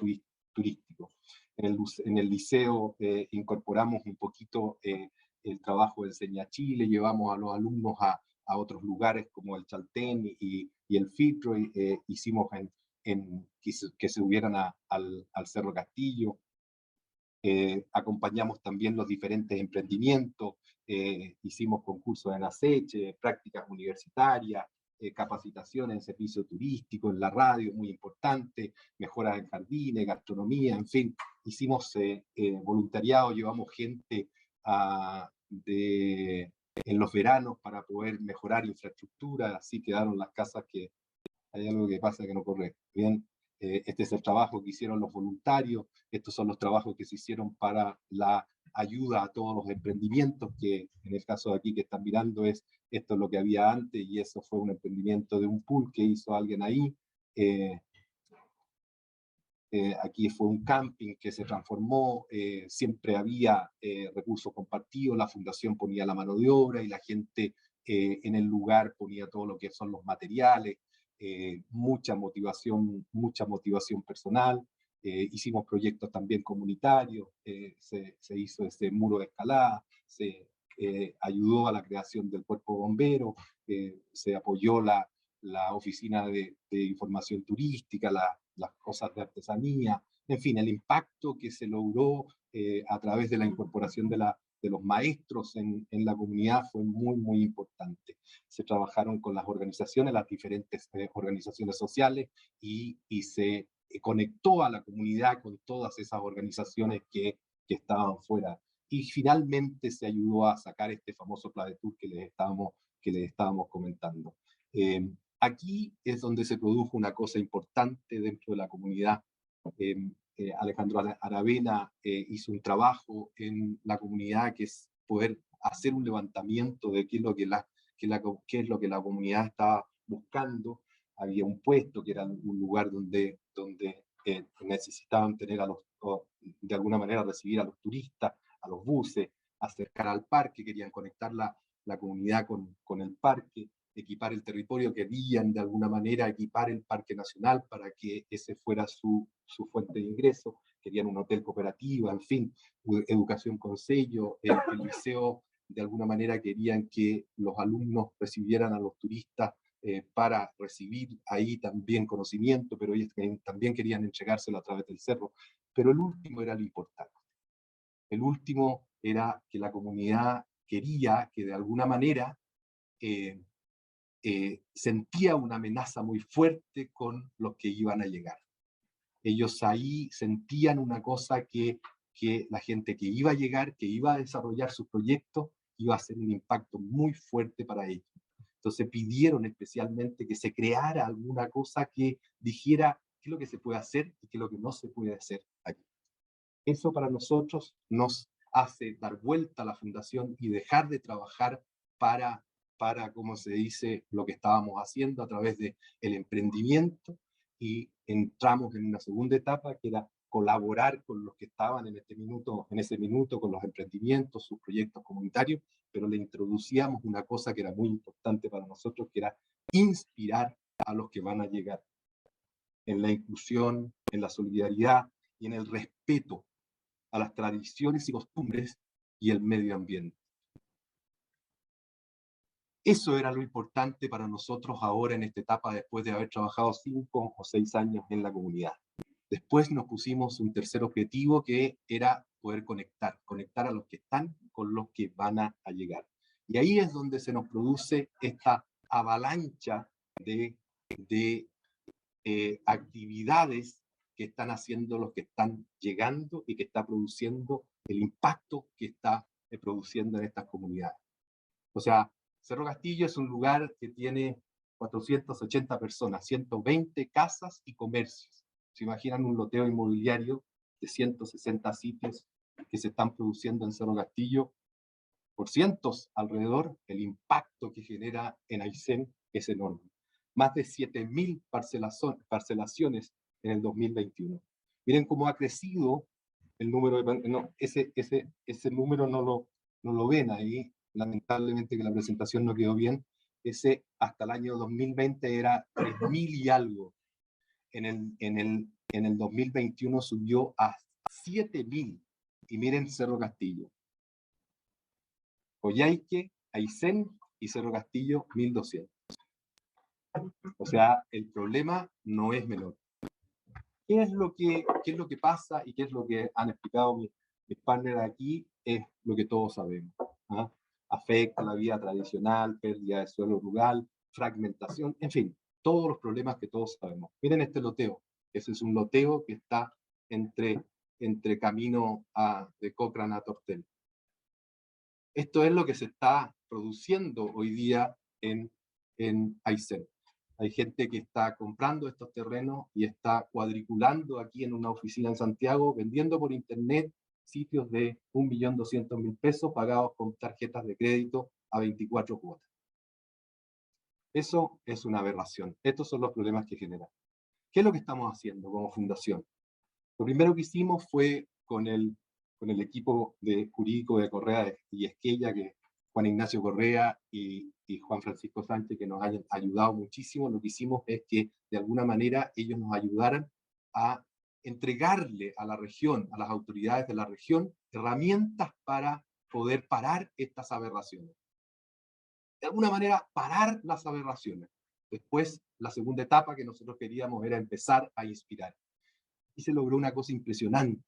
Turístico. En el liceo incorporamos un poquito el trabajo de Enseña Chile, llevamos a los alumnos a otros lugares como el Chaltén y el Filtro, hicimos que se subieran al Cerro Castillo. Acompañamos también los diferentes emprendimientos, hicimos concursos en aceche, prácticas universitarias, capacitaciones en servicio turístico, en la radio, muy importante, mejoras en jardines, gastronomía, en fin, hicimos voluntariado, llevamos gente en los veranos para poder mejorar infraestructura, así quedaron las casas que hay algo que pasa que no corre bien. Este es el trabajo que hicieron los voluntarios, estos son los trabajos que se hicieron para la ayuda a todos los emprendimientos, que en el caso de aquí que están mirando esto es lo que había antes, y eso fue un emprendimiento de un pool que hizo alguien ahí. Aquí fue un camping que se transformó, siempre había recursos compartidos, la fundación ponía la mano de obra y la gente en el lugar ponía todo lo que son los materiales, mucha motivación personal. Hicimos proyectos también comunitarios, se hizo ese muro de escalada, se ayudó a la creación del cuerpo bombero, se apoyó la oficina de información turística, las cosas de artesanía, en fin, el impacto que se logró a través de la incorporación de los maestros en la comunidad fue muy, muy importante. Se trabajaron con las organizaciones, las diferentes organizaciones sociales, y se conectó a la comunidad con todas esas organizaciones que estaban fuera. Y finalmente se ayudó a sacar este famoso Plavetur que les estábamos comentando. Aquí es donde se produjo una cosa importante dentro de la comunidad. Alejandro Aravena hizo un trabajo en la comunidad que es poder hacer un levantamiento de qué es lo que la comunidad estaba buscando. Había un puesto que era un lugar donde necesitaban tener de alguna manera recibir a los turistas, a los buses, acercar al parque, querían conectar la comunidad con el parque, equipar el territorio, querían de alguna manera equipar el Parque Nacional para que ese fuera su fuente de ingreso, querían un hotel cooperativo, en fin, educación con sello, el liceo de alguna manera querían que los alumnos recibieran a los turistas para recibir ahí también conocimiento, pero ellos también querían entregárselo a través del cerro. Pero el último era lo importante. El último era que la comunidad quería que de alguna manera sentía una amenaza muy fuerte con los que iban a llegar. Ellos ahí sentían una cosa que la gente que iba a llegar, que iba a desarrollar sus proyectos, iba a hacer un impacto muy fuerte para ellos. Entonces pidieron especialmente que se creara alguna cosa que dijera qué es lo que se puede hacer y qué es lo que no se puede hacer aquí. Eso para nosotros nos hace dar vuelta a la fundación y dejar de trabajar para, como se dice, lo que estábamos haciendo a través del emprendimiento, y entramos en una segunda etapa que era colaborar con los que estaban en ese minuto con los emprendimientos, sus proyectos comunitarios, pero le introducíamos una cosa que era muy importante para nosotros, que era inspirar a los que van a llegar en la inclusión, en la solidaridad y en el respeto a las tradiciones y costumbres y el medio ambiente. Eso era lo importante para nosotros ahora en esta etapa, después de haber trabajado 5 o 6 años en la comunidad. Después nos pusimos un tercer objetivo, que era poder conectar a los que están con los que van a llegar. Y ahí es donde se nos produce esta avalancha de actividades que están haciendo los que están llegando y que está produciendo el impacto que está produciendo en estas comunidades. O sea, Cerro Castillo es un lugar que tiene 480 personas, 120 casas y comercios. ¿Se imaginan un loteo inmobiliario de 160 sitios que se están produciendo en Cerro Castillo? Por cientos alrededor, el impacto que genera en Aysén es enorme. Más de 7.000 parcelaciones en el 2021. Miren cómo ha crecido el número de... No, ese número no lo ven ahí. Lamentablemente que la presentación no quedó bien. Ese hasta el año 2020 era 3.000 y algo. En el 2021 subió a 7.000. Y miren Cerro Castillo. Coyhaique, Aysén y Cerro Castillo, 1.200. O sea, el problema no es menor. ¿Qué es lo que pasa y qué es lo que han explicado mis partners aquí? Es lo que todos sabemos. ¿Ah? Afecta la vida tradicional, pérdida de suelo rural, fragmentación, en fin, todos los problemas que todos sabemos. Miren este loteo. Ese es un loteo que está entre camino de Cochrane a Tortel. Esto es lo que se está produciendo hoy día en Aysén. Hay gente que está comprando estos terrenos y está cuadriculando aquí en una oficina en Santiago, vendiendo por internet sitios de 1.200.000 pesos pagados con tarjetas de crédito a 24 cuotas. Eso es una aberración. Estos son los problemas que generan. ¿Qué es lo que estamos haciendo como fundación? Lo primero que hicimos fue con el equipo jurídico de Correa y Esquella, que Juan Ignacio Correa y Juan Francisco Sánchez, que nos han ayudado muchísimo. Lo que hicimos es que de alguna manera ellos nos ayudaran a entregarle a la región, a las autoridades de la región, herramientas para poder parar estas aberraciones. De alguna manera, parar las aberraciones. Después, la segunda etapa que nosotros queríamos era empezar a inspirar. Y se logró una cosa impresionante.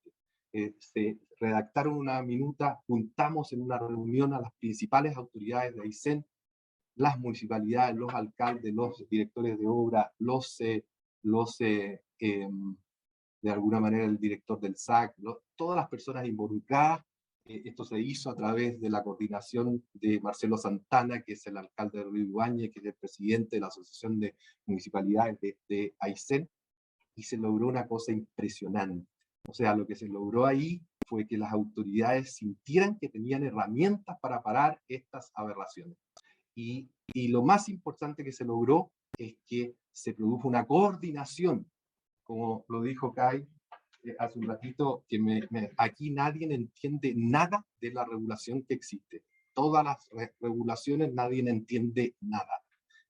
Se redactaron una minuta, juntamos en una reunión a las principales autoridades de Aysén, las municipalidades, los alcaldes, los directores de obra, de alguna manera el director del SAC, todas las personas involucradas. Esto se hizo a través de la coordinación de Marcelo Santana, que es el alcalde de Río Ibáñez, que es el presidente de la Asociación de Municipalidades de Aysén, y se logró una cosa impresionante. O sea, lo que se logró ahí fue que las autoridades sintieran que tenían herramientas para parar estas aberraciones. Y lo más importante que se logró es que se produjo una coordinación, como lo dijo Kai hace un ratito, que aquí nadie entiende nada de la regulación que existe. Todas las regulaciones nadie entiende nada.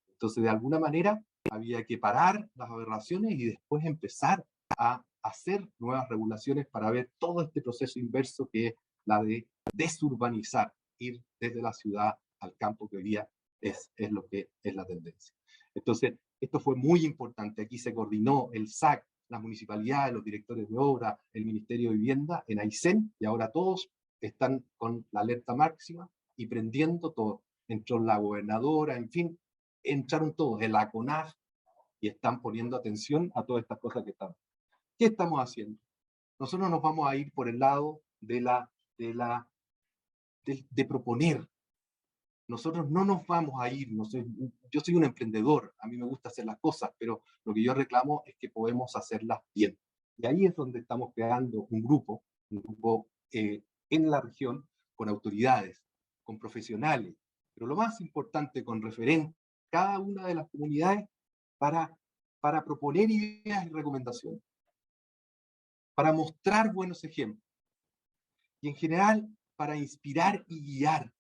Entonces, de alguna manera, había que parar las aberraciones y después empezar a hacer nuevas regulaciones para ver todo este proceso inverso que es la de desurbanizar, ir desde la ciudad al campo, que hoy día es lo que es la tendencia. Entonces, esto fue muy importante. Aquí se coordinó el SAC, las municipalidades, los directores de obra, el Ministerio de Vivienda en Aysén, y ahora todos están con la alerta máxima y prendiendo todo. Entró la gobernadora, en fin, entraron todos, en la CONAF, y están poniendo atención a todas estas cosas que están. ¿Qué estamos haciendo? Nosotros nos vamos a ir por el lado de proponer. Nosotros no nos vamos a ir, yo soy un emprendedor, a mí me gusta hacer las cosas, pero lo que yo reclamo es que podemos hacerlas bien. Y ahí es donde estamos creando un grupo en la región, con autoridades, con profesionales, pero lo más importante, con referentes, cada una de las comunidades, para proponer ideas y recomendaciones, para mostrar buenos ejemplos, y en general para inspirar y guiar.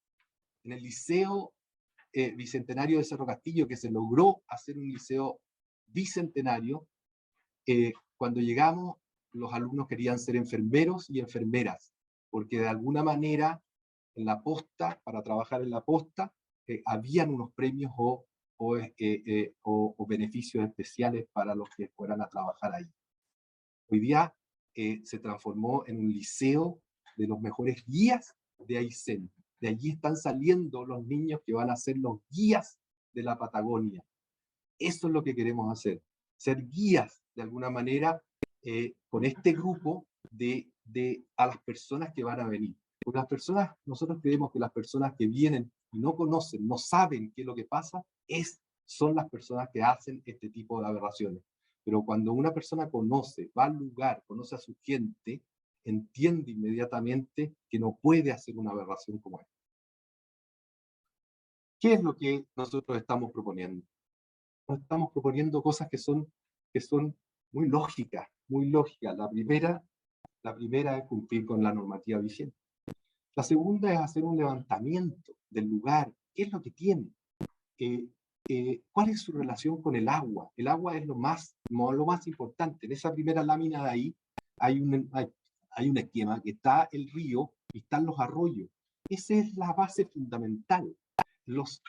En el Liceo Bicentenario de Cerro Castillo, que se logró hacer un liceo bicentenario, cuando llegamos, los alumnos querían ser enfermeros y enfermeras, porque de alguna manera, en la posta, para trabajar en la posta, habían unos premios o beneficios especiales para los que fueran a trabajar ahí. Hoy día se transformó en un liceo de los mejores guías de Aysén. De allí están saliendo los niños que van a ser los guías de la Patagonia. Eso es lo que queremos hacer, ser guías de alguna manera con este grupo a las personas que van a venir. Porque las personas, nosotros creemos que las personas que vienen y no conocen, no saben qué es lo que pasa, son las personas que hacen este tipo de aberraciones. Pero cuando una persona conoce, va al lugar, conoce a su gente, entiende inmediatamente que no puede hacer una aberración como esta. ¿Qué es lo que nosotros estamos proponiendo? Nos estamos proponiendo cosas que son muy lógicas, muy lógicas. La primera es cumplir con la normativa vigente. La segunda es hacer un levantamiento del lugar. ¿Qué es lo que tiene? ¿Cuál es su relación con el agua? El agua es lo más importante. En esa primera lámina de ahí hay un esquema que está el río y están los arroyos. Esa es la base fundamental. Los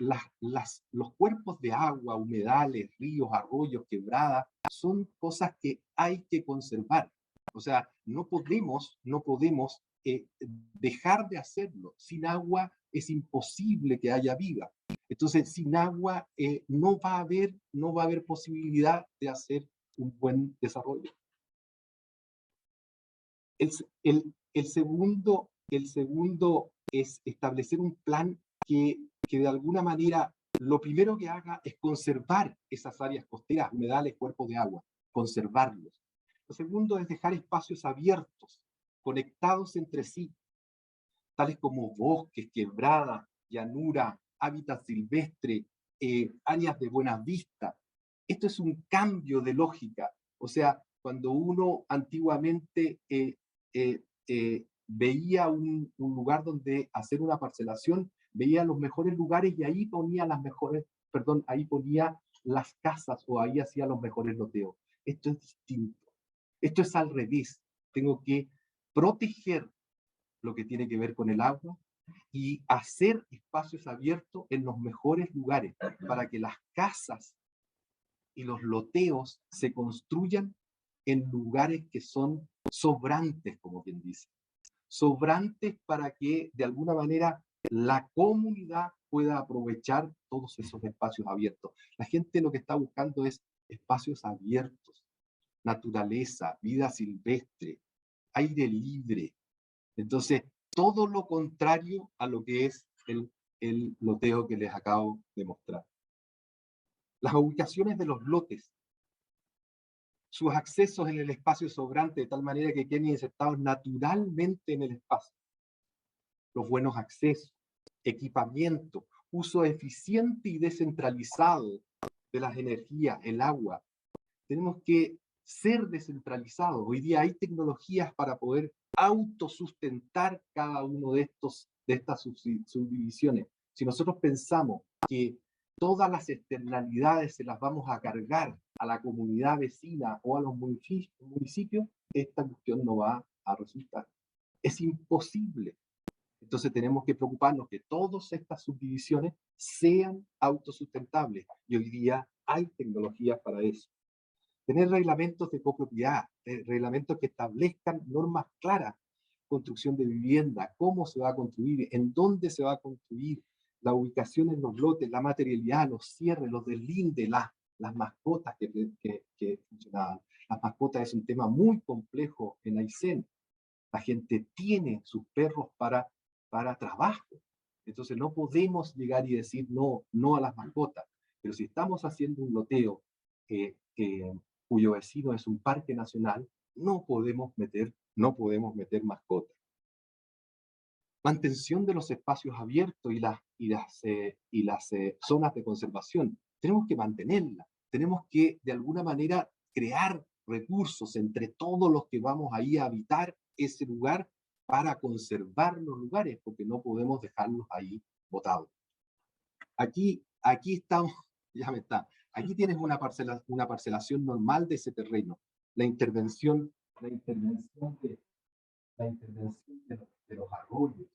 cuerpos de agua, humedales, ríos, arroyos, quebradas, son cosas que hay que conservar. O sea, no podemos dejar de hacerlo. Sin agua es imposible que haya vida. Entonces, sin agua no va a haber posibilidad de hacer un buen desarrollo. El segundo es establecer un plan que de alguna manera lo primero que haga es conservar esas áreas costeras, humedales, cuerpos de agua, conservarlos. Lo segundo es dejar espacios abiertos, conectados entre sí, tales como bosques, quebradas, llanura, hábitat silvestre, áreas de buena vista. Esto es un cambio de lógica. O sea, cuando uno antiguamente veía un lugar donde hacer una parcelación, veía los mejores lugares y ahí ponía ahí ponía las casas o ahí hacía los mejores loteos. Esto es distinto. Esto es al revés. Tengo que proteger lo que tiene que ver con el agua y hacer espacios abiertos en los mejores lugares para que las casas y los loteos se construyan en lugares que son sobrantes, como quien dice. Sobrantes para que de alguna manera la comunidad pueda aprovechar todos esos espacios abiertos. La gente lo que está buscando es espacios abiertos, naturaleza, vida silvestre, aire libre. Entonces, todo lo contrario a lo que es el loteo que les acabo de mostrar. Las ubicaciones de los lotes, sus accesos en el espacio sobrante de tal manera que queden insertados naturalmente en el espacio. Los buenos accesos, equipamiento, uso eficiente y descentralizado de las energías, el agua. Tenemos que ser descentralizados. Hoy día hay tecnologías para poder autosustentar cada uno de estas subdivisiones. Si nosotros pensamos que todas las externalidades se las vamos a cargar a la comunidad vecina o a los municipios, esta cuestión no va a resultar. Es imposible. Entonces tenemos que preocuparnos que todas estas subdivisiones sean autosustentables. Y hoy día hay tecnologías para eso. Tener reglamentos de copropiedad, reglamentos que establezcan normas claras, construcción de vivienda, cómo se va a construir, en dónde se va a construir, la ubicación en los lotes, la materialidad, los cierres, los deslindes, las mascotas que funcionaban. Las mascotas es un tema muy complejo en Aysén. La gente tiene sus perros para trabajo. Entonces no podemos llegar y decir no a las mascotas. Pero si estamos haciendo un loteo cuyo vecino es un parque nacional, no podemos meter mascotas. Mantención de los espacios abiertos y las zonas de conservación. Tenemos que mantenerlas. Tenemos que, de alguna manera, crear recursos entre todos los que vamos ahí a habitar ese lugar para conservar los lugares, porque no podemos dejarlos ahí botados. Aquí estamos, ya me está. Aquí tienes una parcelación normal de ese terreno. La intervención de los arroyos,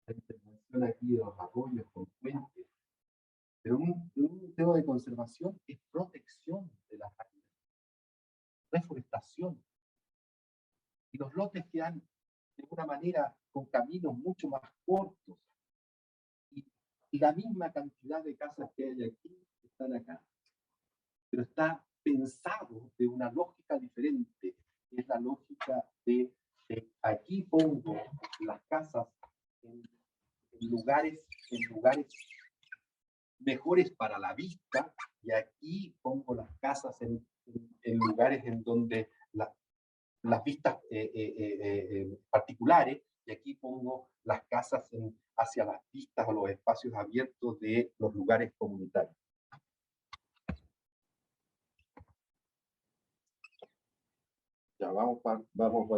la intervención menciona aquí de los arroyos con puentes, pero un tema de conservación es protección de las áreas, reforestación. Y los lotes quedan de alguna manera con caminos mucho más cortos. Y la misma cantidad de casas que hay aquí están acá. Pero está pensado de una lógica diferente, que es la lógica de aquí pongo las casas en lugares mejores para la vista, y aquí pongo las casas en lugares en donde las vistas particulares, y aquí pongo las casas hacia las vistas o los espacios abiertos de los lugares comunitarios. Ya, vamos a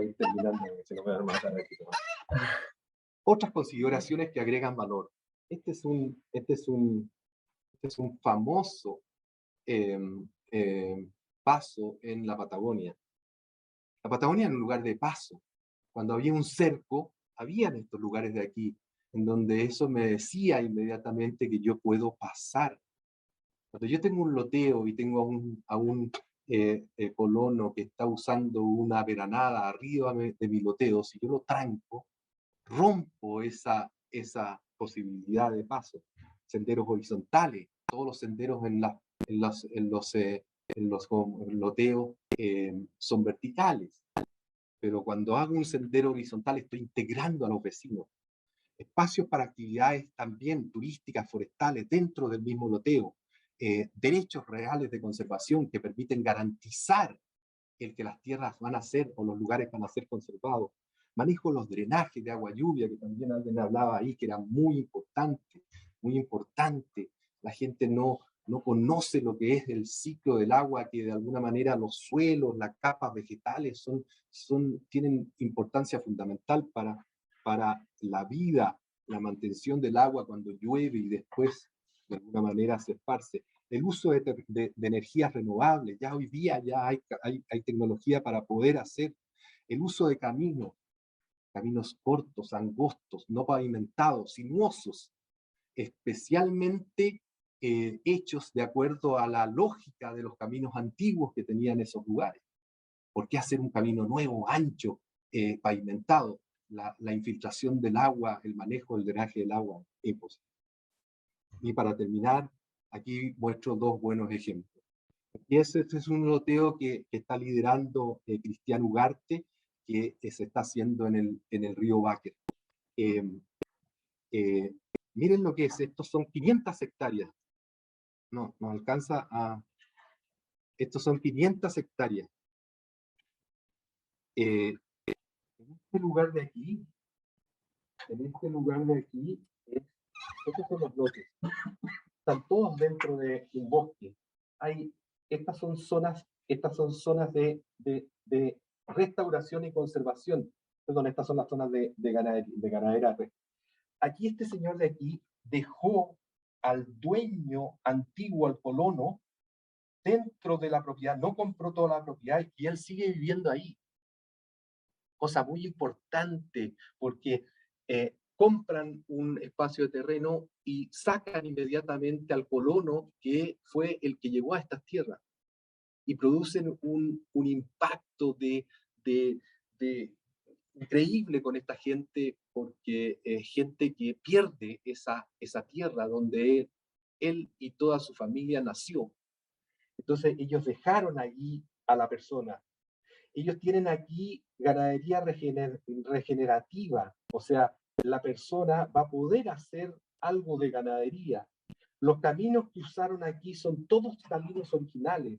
ir terminando, si no me van a matar aquí. Otras consideraciones que agregan valor. Este es un famoso paso en la Patagonia. La Patagonia era un lugar de paso. Cuando había un cerco, habían estos lugares de aquí, en donde eso me decía inmediatamente que yo puedo pasar. Cuando yo tengo un loteo y tengo a un colono que está usando una veranada arriba de mi loteo, si yo lo tranco, rompo esa posibilidad de paso. Senderos horizontales, todos los senderos en los loteos son verticales, pero cuando hago un sendero horizontal estoy integrando a los vecinos. Espacios para actividades también turísticas, forestales, dentro del mismo loteo. Derechos reales de conservación que permiten garantizar el que las tierras van a ser, o los lugares van a ser conservados. Manejo de los drenajes de agua lluvia, que también alguien hablaba ahí, que era muy importante, muy importante. La gente no conoce lo que es el ciclo del agua, que de alguna manera los suelos, las capas vegetales tienen importancia fundamental para la vida, la mantención del agua cuando llueve y después de alguna manera se esparce. El uso de energías renovables, ya hoy día ya hay tecnología para poder hacer el uso de caminos cortos, angostos, no pavimentados, sinuosos, especialmente hechos de acuerdo a la lógica de los caminos antiguos que tenían esos lugares. ¿Por qué hacer un camino nuevo, ancho, pavimentado? La infiltración del agua, el manejo del drenaje del agua es posible. Y para terminar, aquí muestro dos buenos ejemplos. Y este es un loteo que está liderando Cristian Ugarte, que se está haciendo en el río Báquer. Miren lo que es, estos son 500 hectáreas. No alcanza a... Estos son 500 hectáreas. En este lugar de aquí, estos son los lotes. Están todos dentro de un bosque. Estas son zonas de restauración y conservación. Perdón, estas son las zonas de ganadera. Aquí este señor de aquí dejó al dueño antiguo, al colono, dentro de la propiedad, no compró toda la propiedad y él sigue viviendo ahí. Cosa muy importante, porque compran un espacio de terreno y sacan inmediatamente al colono que fue el que llegó a estas tierras, y producen un impacto increíble con esta gente, porque gente que pierde esa tierra donde él y toda su familia nació. Entonces ellos dejaron allí a la persona. Ellos tienen aquí ganadería regenerativa, o sea, la persona va a poder hacer algo de ganadería. Los caminos que usaron aquí son todos caminos originales.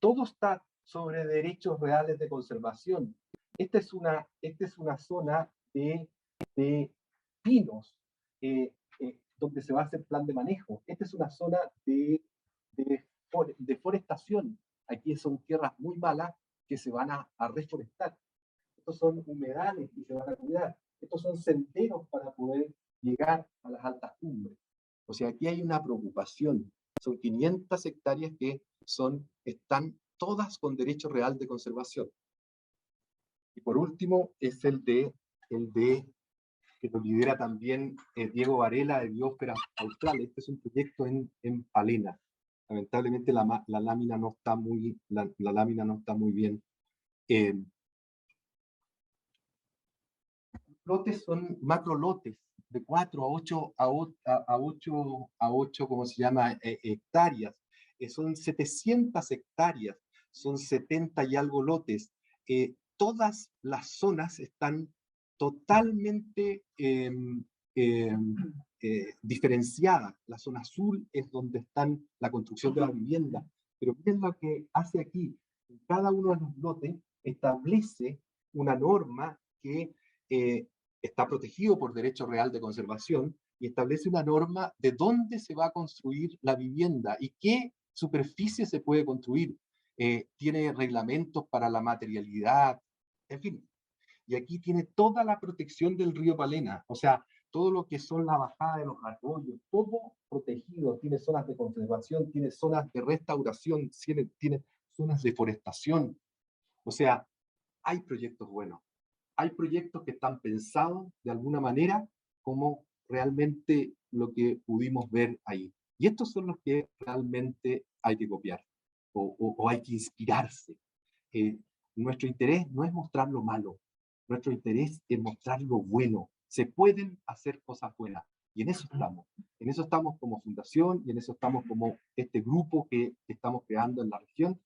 Todo está sobre derechos reales de conservación. Esta es una zona de pinos, donde se va a hacer plan de manejo. Esta es una zona de forestación. Aquí son tierras muy malas que se van a reforestar. Estos son humedales que se van a cuidar. Estos son senderos para poder llegar a las altas cumbres. O sea, aquí hay una preocupación. Son 500 hectáreas que están todas con derecho real de conservación. Y por último es el de que lo lidera también Diego Varela de Biosfera Austral. Este es un proyecto en Palena. Lamentablemente la lámina no está muy, la lámina no está muy bien. Lotes son macro lotes de 4 a 8, a 8 ¿cómo se llama? Hectáreas. Son 700 hectáreas, son 70 y algo lotes. Todas las zonas están totalmente diferenciadas. La zona azul es donde están la construcción de la vivienda. Pero miren lo que hace aquí. Cada uno de los lotes establece una norma que está protegido por derecho real de conservación y establece una norma de dónde se va a construir la vivienda y qué superficie se puede construir. Tiene reglamentos para la materialidad, en fin. Y aquí tiene toda la protección del río Palena, o sea, todo lo que son la bajada de los arroyos, todo protegido, tiene zonas de conservación, tiene zonas de restauración, tiene zonas de forestación. O sea, hay proyectos buenos. Hay proyectos que están pensados de alguna manera como realmente lo que pudimos ver ahí. Y estos son los que realmente hay que copiar o hay que inspirarse. Nuestro interés no es mostrar lo malo, nuestro interés es mostrar lo bueno. Se pueden hacer cosas buenas y en eso estamos. En eso estamos como fundación y en eso estamos como este grupo que estamos creando en la región.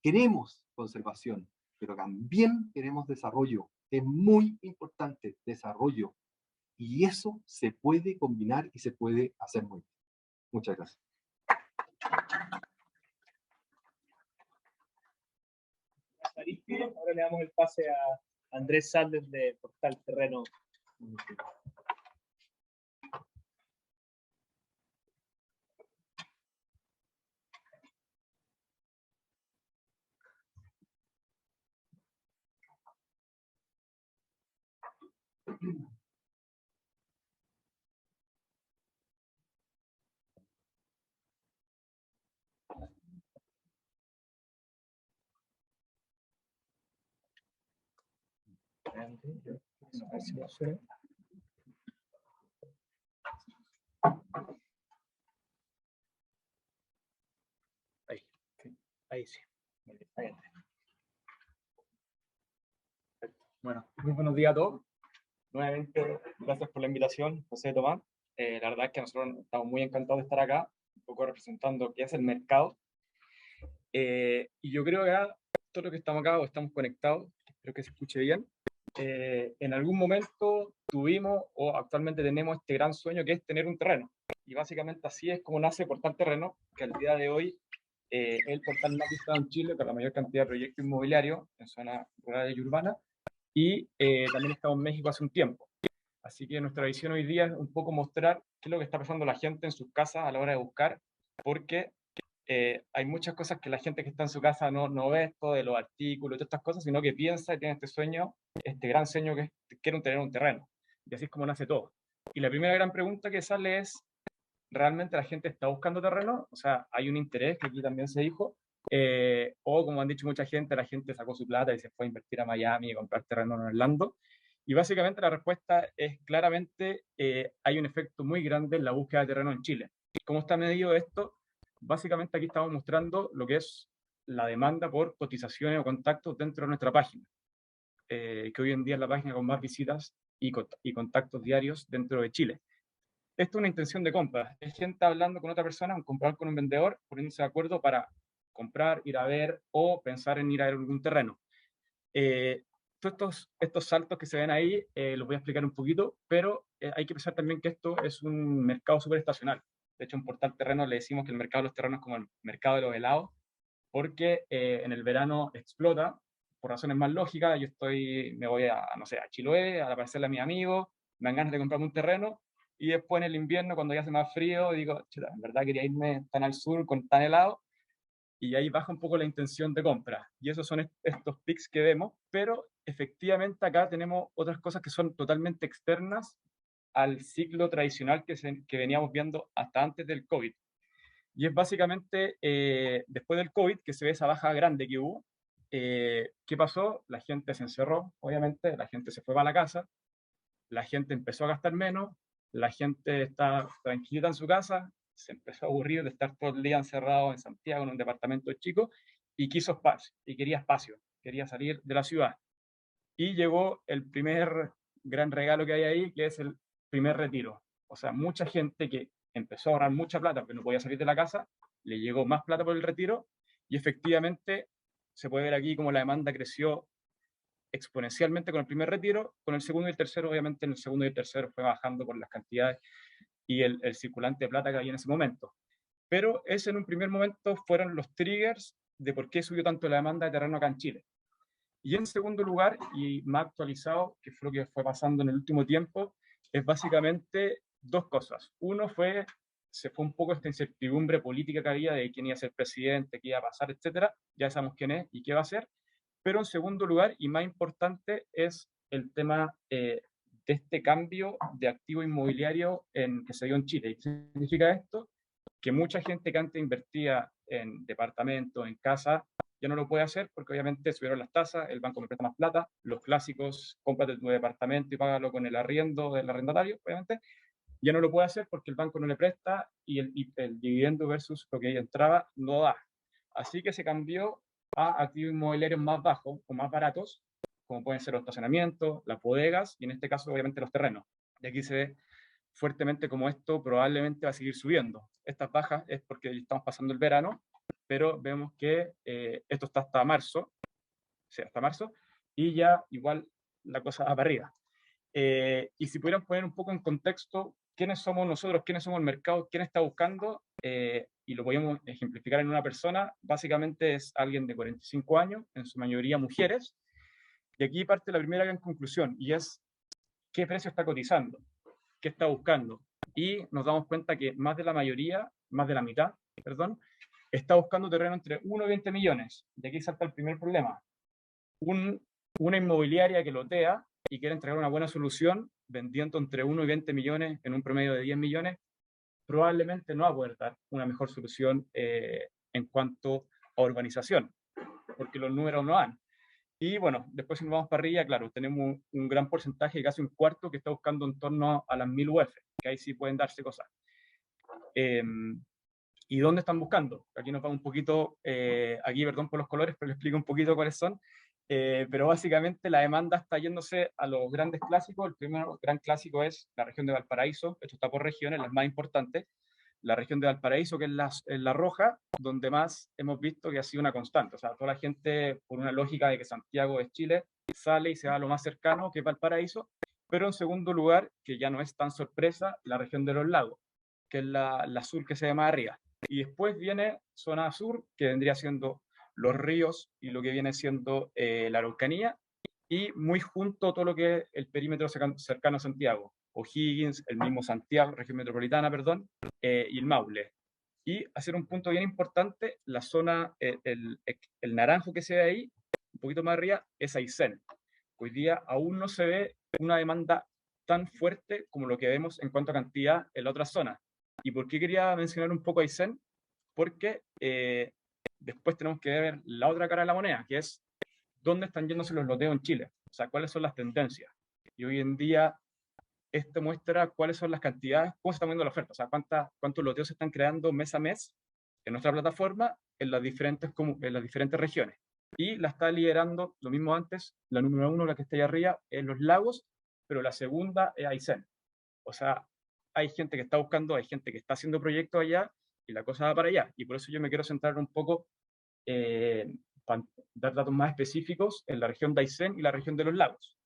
Queremos conservación, pero también queremos desarrollo. Es muy importante desarrollo. Y eso se puede combinar y se puede hacer muy bien. Muchas gracias. Ahora le damos el pase a Andrés Saldes de Portal Terreno. Ahí sí. Bueno, muy buenos días a todos. Nuevamente, gracias por la invitación, José Tomás. La verdad es que nosotros estamos muy encantados de estar acá, un poco representando qué es el mercado. Y yo creo que acá, todos los que estamos acá o estamos conectados, espero que se escuche bien, en algún momento tuvimos o actualmente tenemos este gran sueño que es tener un terreno. Y básicamente así es como nace Portal Terreno, que al día de hoy es el portal más visitado en Chile con la mayor cantidad de proyectos inmobiliarios en zonas rurales y urbanas. Y también estamos en México hace un tiempo. Así que nuestra visión hoy día es un poco mostrar qué es lo que está pasando la gente en sus casas a la hora de buscar, porque hay muchas cosas que la gente que está en su casa no ve esto de los artículos y todas estas cosas, sino que piensa y tiene este sueño, este gran sueño que es quiero tener un terreno. Y así es como nace todo. Y la primera gran pregunta que sale es, ¿realmente la gente está buscando terreno? O sea, hay un interés, que aquí también se dijo, o como han dicho mucha gente, la gente sacó su plata y se fue a invertir a Miami y comprar terreno en Orlando. Y básicamente la respuesta es claramente, hay un efecto muy grande en la búsqueda de terreno en Chile. ¿Cómo está medido esto? Básicamente aquí estamos mostrando lo que es la demanda por cotizaciones o contactos dentro de nuestra página, que hoy en día es la página con más visitas y contactos diarios dentro de Chile. Esto es una intención de compra. Es gente hablando con otra persona, un comprador con un vendedor, poniéndose de acuerdo para comprar, ir a ver o pensar en ir a ver algún terreno. Todos estos saltos que se ven ahí los voy a explicar un poquito, pero hay que pensar también que esto es un mercado súper estacional. De hecho, en Portal Terreno le decimos que el mercado de los terrenos es como el mercado de los helados, porque en el verano explota, por razones más lógicas. Me voy a, no sé, a Chiloé, a la parcela de mis amigos, me dan ganas de comprarme un terreno, y después en el invierno, cuando ya hace más frío, digo, chuta, en verdad quería irme tan al sur con tan helado, y ahí baja un poco la intención de compra. Y esos son estos pics que vemos, pero efectivamente acá tenemos otras cosas que son totalmente externas al ciclo tradicional que veníamos viendo hasta antes del COVID. Y es básicamente después del COVID que se ve esa baja grande que hubo. ¿Qué pasó? La gente se encerró, obviamente, la gente se fue para la casa, la gente empezó a gastar menos, la gente está tranquilita en su casa, se empezó a aburrir de estar todo el día encerrado en Santiago en un departamento chico y quiso espacio, y quería espacio, quería salir de la ciudad. Y llegó el primer gran regalo que hay ahí, que es el primer retiro. O sea, mucha gente que empezó a ahorrar mucha plata porque no podía salir de la casa, le llegó más plata por el retiro y efectivamente se puede ver aquí como la demanda creció exponencialmente con el primer retiro, con el segundo y el tercero, obviamente en el segundo y el tercero fue bajando por las cantidades y el circulante de plata que había en ese momento. Pero ese en un primer momento fueron los triggers de por qué subió tanto la demanda de terreno acá en Chile. Y en segundo lugar, y más actualizado, que fue lo que fue pasando en el último tiempo, es básicamente dos cosas. Uno fue, se fue un poco esta incertidumbre política que había de quién iba a ser presidente, qué iba a pasar, etcétera. Ya sabemos quién es y qué va a hacer. Pero en segundo lugar, y más importante, es el tema de este cambio de activo inmobiliario que se dio en Chile. ¿Qué significa esto? Que mucha gente que antes invertía en departamentos, en casa, ya no lo puede hacer porque obviamente subieron las tasas, el banco me presta más plata, los clásicos, cómprate tu departamento y págalo con el arriendo del arrendatario, obviamente, ya no lo puede hacer porque el banco no le presta y el dividendo versus lo que entraba no da. Así que se cambió a activos inmobiliarios más bajos o más baratos, como pueden ser los estacionamientos, las bodegas y en este caso obviamente los terrenos. Y aquí se ve fuertemente como esto probablemente va a seguir subiendo. Estas bajas es porque estamos pasando el verano, pero vemos que esto está hasta marzo, sí, hasta marzo, y ya igual la cosa va para arriba. Y si pudieran poner un poco en contexto quiénes somos nosotros, quiénes somos el mercado, quién está buscando, y lo podemos ejemplificar en una persona, básicamente es alguien de 45 años, en su mayoría mujeres, y aquí parte la primera gran conclusión, y es qué precio está cotizando, qué está buscando. Y nos damos cuenta que más de la mayoría, más de la mitad, perdón, está buscando terreno entre 1 y 20 millones. Y aquí salta el primer problema. Una inmobiliaria que lotea y quiere entregar una buena solución vendiendo entre 1 y 20 millones en un promedio de 10 millones, probablemente no va a poder dar una mejor solución en cuanto a urbanización, porque los números no dan. Y bueno, después si nos vamos para arriba, claro, tenemos un gran porcentaje, casi un cuarto, que está buscando en torno a las 1000 UF, que ahí sí pueden darse cosas. ¿Y dónde están buscando? Aquí nos vamos un poquito, aquí perdón por los colores, pero les explico un poquito cuáles son. Pero básicamente la demanda está yéndose a los grandes clásicos. El primer gran clásico es la región de Valparaíso, esto está por regiones, las más importantes. La región de Valparaíso, que es la roja, donde más hemos visto que ha sido una constante. O sea, toda la gente, por una lógica de que Santiago es Chile, sale y se va a lo más cercano, que es Valparaíso. Pero en segundo lugar, que ya no es tan sorpresa, la región de los lagos, que es la sur que se llama arriba. Y después viene zona sur, que vendría siendo los ríos y lo que viene siendo la Araucanía, y muy junto todo lo que es el perímetro cercano a Santiago, O'Higgins, el mismo Santiago, región metropolitana, perdón, y el Maule. Y hacer un punto bien importante, la zona, el naranjo que se ve ahí, un poquito más arriba, es Aysén. Hoy día aún no se ve una demanda tan fuerte como lo que vemos en cuanto a cantidad en la otra zona. ¿Y por qué quería mencionar un poco Aysén? Porque después tenemos que ver la otra cara de la moneda, que es dónde están yéndose los loteos en Chile. O sea, cuáles son las tendencias. Y hoy en día esto muestra cuáles son las cantidades, cómo se está moviendo la oferta, o sea, cuántos loteos se están creando mes a mes en nuestra plataforma en las diferentes regiones. Y la está liderando, lo mismo antes, la número 1, la que está ahí arriba, en los lagos, pero la segunda es Aysén. O sea, hay gente que está buscando, hay gente que está haciendo proyectos allá, y la cosa va para allá. Y por eso yo me quiero centrar un poco para dar datos más específicos en la región de Aysén y la región de los lagos.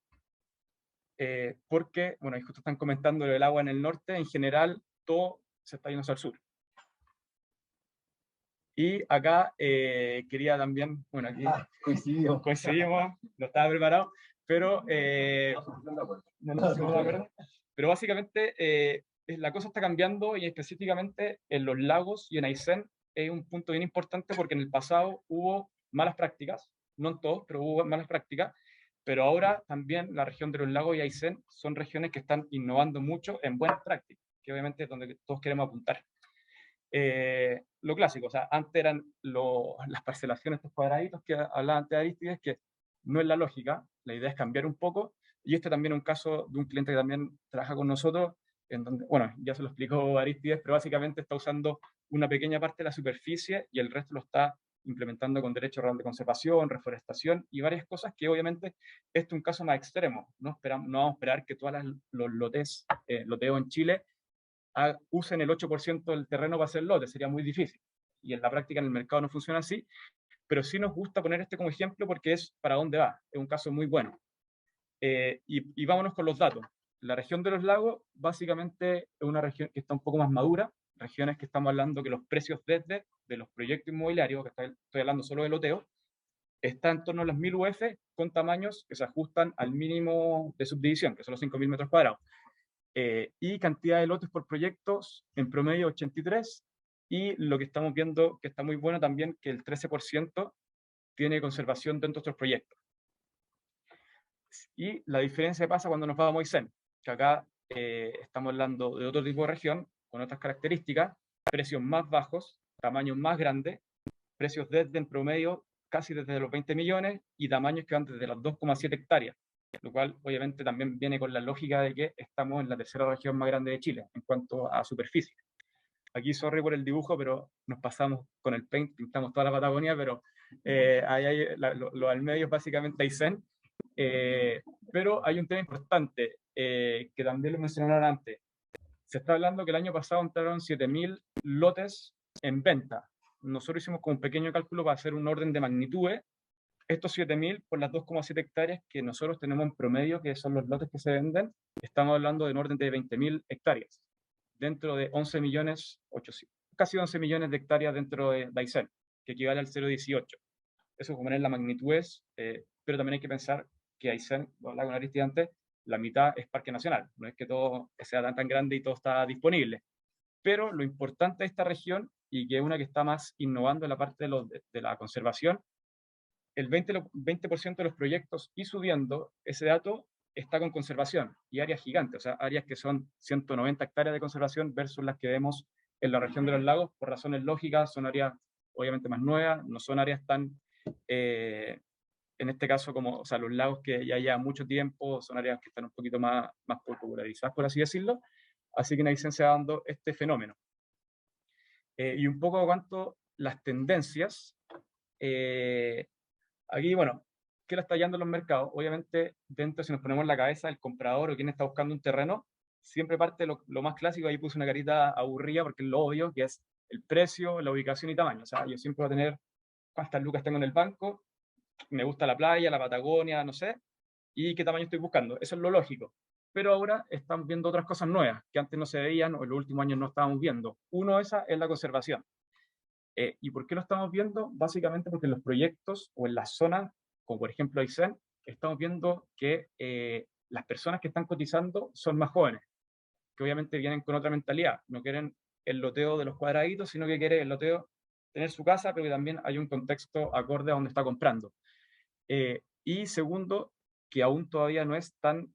Porque, bueno, ahí justo están comentando el agua en el norte, en general todo se está yendo hacia el sur. Y acá quería también, bueno, aquí coincidimos, no estaba preparado, pero pero básicamente la cosa está cambiando y específicamente en los lagos y en Aysén es un punto bien importante porque en el pasado hubo malas prácticas, no en todos, pero hubo malas prácticas, pero ahora también la región de los lagos y Aysén son regiones que están innovando mucho en buenas prácticas, que obviamente es donde todos queremos apuntar. Lo clásico, o sea, antes eran las parcelaciones, estos cuadraditos que hablaba antes de Arístides, que no es la lógica, la idea es cambiar un poco, Y este también es un caso de un cliente que también trabaja con nosotros, en donde, bueno, ya se lo explicó Aristides, pero básicamente está usando una pequeña parte de la superficie y el resto lo está implementando con derecho real de conservación, reforestación y varias cosas que obviamente este es un caso más extremo. No vamos a esperar que todos los loteos en Chile usen el 8% del terreno para hacer lotes, sería muy difícil. Y en la práctica en el mercado no funciona así, pero sí nos gusta poner este como ejemplo porque es para dónde va, es un caso muy bueno. Y vámonos con los datos. La región de los lagos básicamente es una región que está un poco más madura, regiones que estamos hablando que los precios desde de los proyectos inmobiliarios, que estoy hablando solo de loteo, está en torno a los 1000 UF con tamaños que se ajustan al mínimo de subdivisión, que son los 5000 metros cuadrados. Y cantidad de lotes por proyectos en promedio 83, y lo que estamos viendo que está muy bueno también, que el 13% tiene conservación dentro de estos proyectos. Y la diferencia pasa cuando nos vamos a Aysén, que acá estamos hablando de otro tipo de región, con otras características, precios más bajos, tamaños más grandes, precios desde en promedio casi desde los 20 millones y tamaños que van desde las 2,7 hectáreas, lo cual obviamente también viene con la lógica de que estamos en la tercera región más grande de Chile en cuanto a superficie. Aquí, sorry por el dibujo, pero nos pasamos con el paint, pintamos toda la Patagonia, pero ahí hay lo al medio es básicamente Aysén. Pero hay un tema importante que también lo mencionaron antes. Se está hablando que el año pasado entraron 7000 lotes en venta. Nosotros hicimos como un pequeño cálculo para hacer un orden de magnitudes. Estos 7000 por las 2,7 hectáreas que nosotros tenemos en promedio, que son los lotes que se venden, estamos hablando de un orden de 20.000 hectáreas, dentro de 11 millones, casi 11 millones de hectáreas dentro de Aysén, que equivale al 0,18. Eso como es la magnitud pero también hay que pensar que Aysén, lo hablaba con Aristides antes, la mitad es parque nacional, no es que todo sea tan grande y todo está disponible. Pero lo importante de esta región, y que es una que está más innovando en la parte de la conservación, el 20% de los proyectos y subiendo, ese dato está con conservación y áreas gigantes, o sea, áreas que son 190 hectáreas de conservación versus las que vemos en la región de los lagos, por razones lógicas, son áreas obviamente más nuevas, no son áreas tan, en este caso, como, o sea, los lagos que ya llevan mucho tiempo, son áreas que están un poquito más popularizadas, por así decirlo, así que en Aysén se va dando este fenómeno. Y un poco cuanto las tendencias, aquí, bueno, ¿qué la está hallando en los mercados? Obviamente, dentro, si nos ponemos en la cabeza, el comprador o quien está buscando un terreno, siempre parte lo más clásico. Ahí puse una carita aburrida porque es lo obvio, que es el precio, la ubicación y tamaño. O sea, yo siempre voy a tener cuántas lucas tengo en el banco, me gusta la playa, la Patagonia, no sé, y qué tamaño estoy buscando. Eso es lo lógico. Pero ahora estamos viendo otras cosas nuevas que antes no se veían o en los últimos años no estábamos viendo. Uno de esas es la conservación. ¿Y por qué lo estamos viendo? Básicamente porque en los proyectos o en las zonas, como por ejemplo Aysén, estamos viendo que las personas que están cotizando son más jóvenes, que obviamente vienen con otra mentalidad. No quieren el loteo de los cuadraditos, sino que quieren el loteo, tener su casa, pero que también hay un contexto acorde a donde está comprando. Y segundo, que aún todavía no es tan,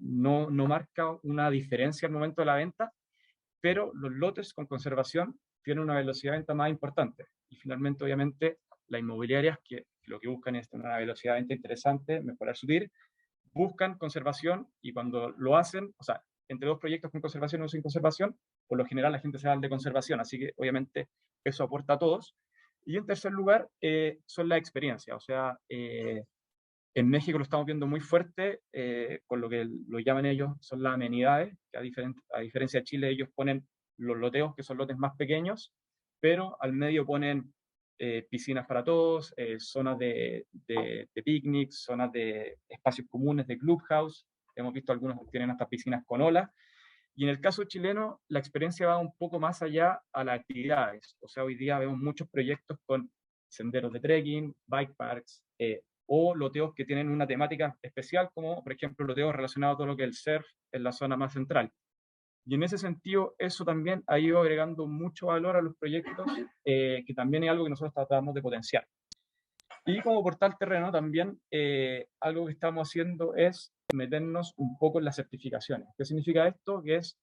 no marca una diferencia al momento de la venta, pero los lotes con conservación tienen una velocidad de venta más importante. Y finalmente, obviamente, las inmobiliarias, que lo que buscan es tener una velocidad de venta interesante, mejorar su TIR, buscan conservación, y cuando lo hacen, o sea, entre dos proyectos con conservación y uno sin conservación, por lo general la gente se va al de conservación, así que obviamente eso aporta a todos. Y en tercer lugar, son las experiencias, o sea, en México lo estamos viendo muy fuerte, con lo que lo llaman ellos, son las amenidades, que a diferencia de Chile, ellos ponen los loteos, que son lotes más pequeños, pero al medio ponen piscinas para todos, zonas de picnic, zonas de espacios comunes, de clubhouse. Hemos visto algunos que tienen hasta piscinas con olas. Y en el caso chileno, la experiencia va un poco más allá a las actividades. O sea, hoy día vemos muchos proyectos con senderos de trekking, bike parks, o loteos que tienen una temática especial, como por ejemplo loteos relacionados a todo lo que es el surf en la zona más central. Y en ese sentido, eso también ha ido agregando mucho valor a los proyectos, que también es algo que nosotros tratamos de potenciar. Y como portal terreno también, algo que estamos haciendo es meternos un poco en las certificaciones. ¿Qué significa esto? Que es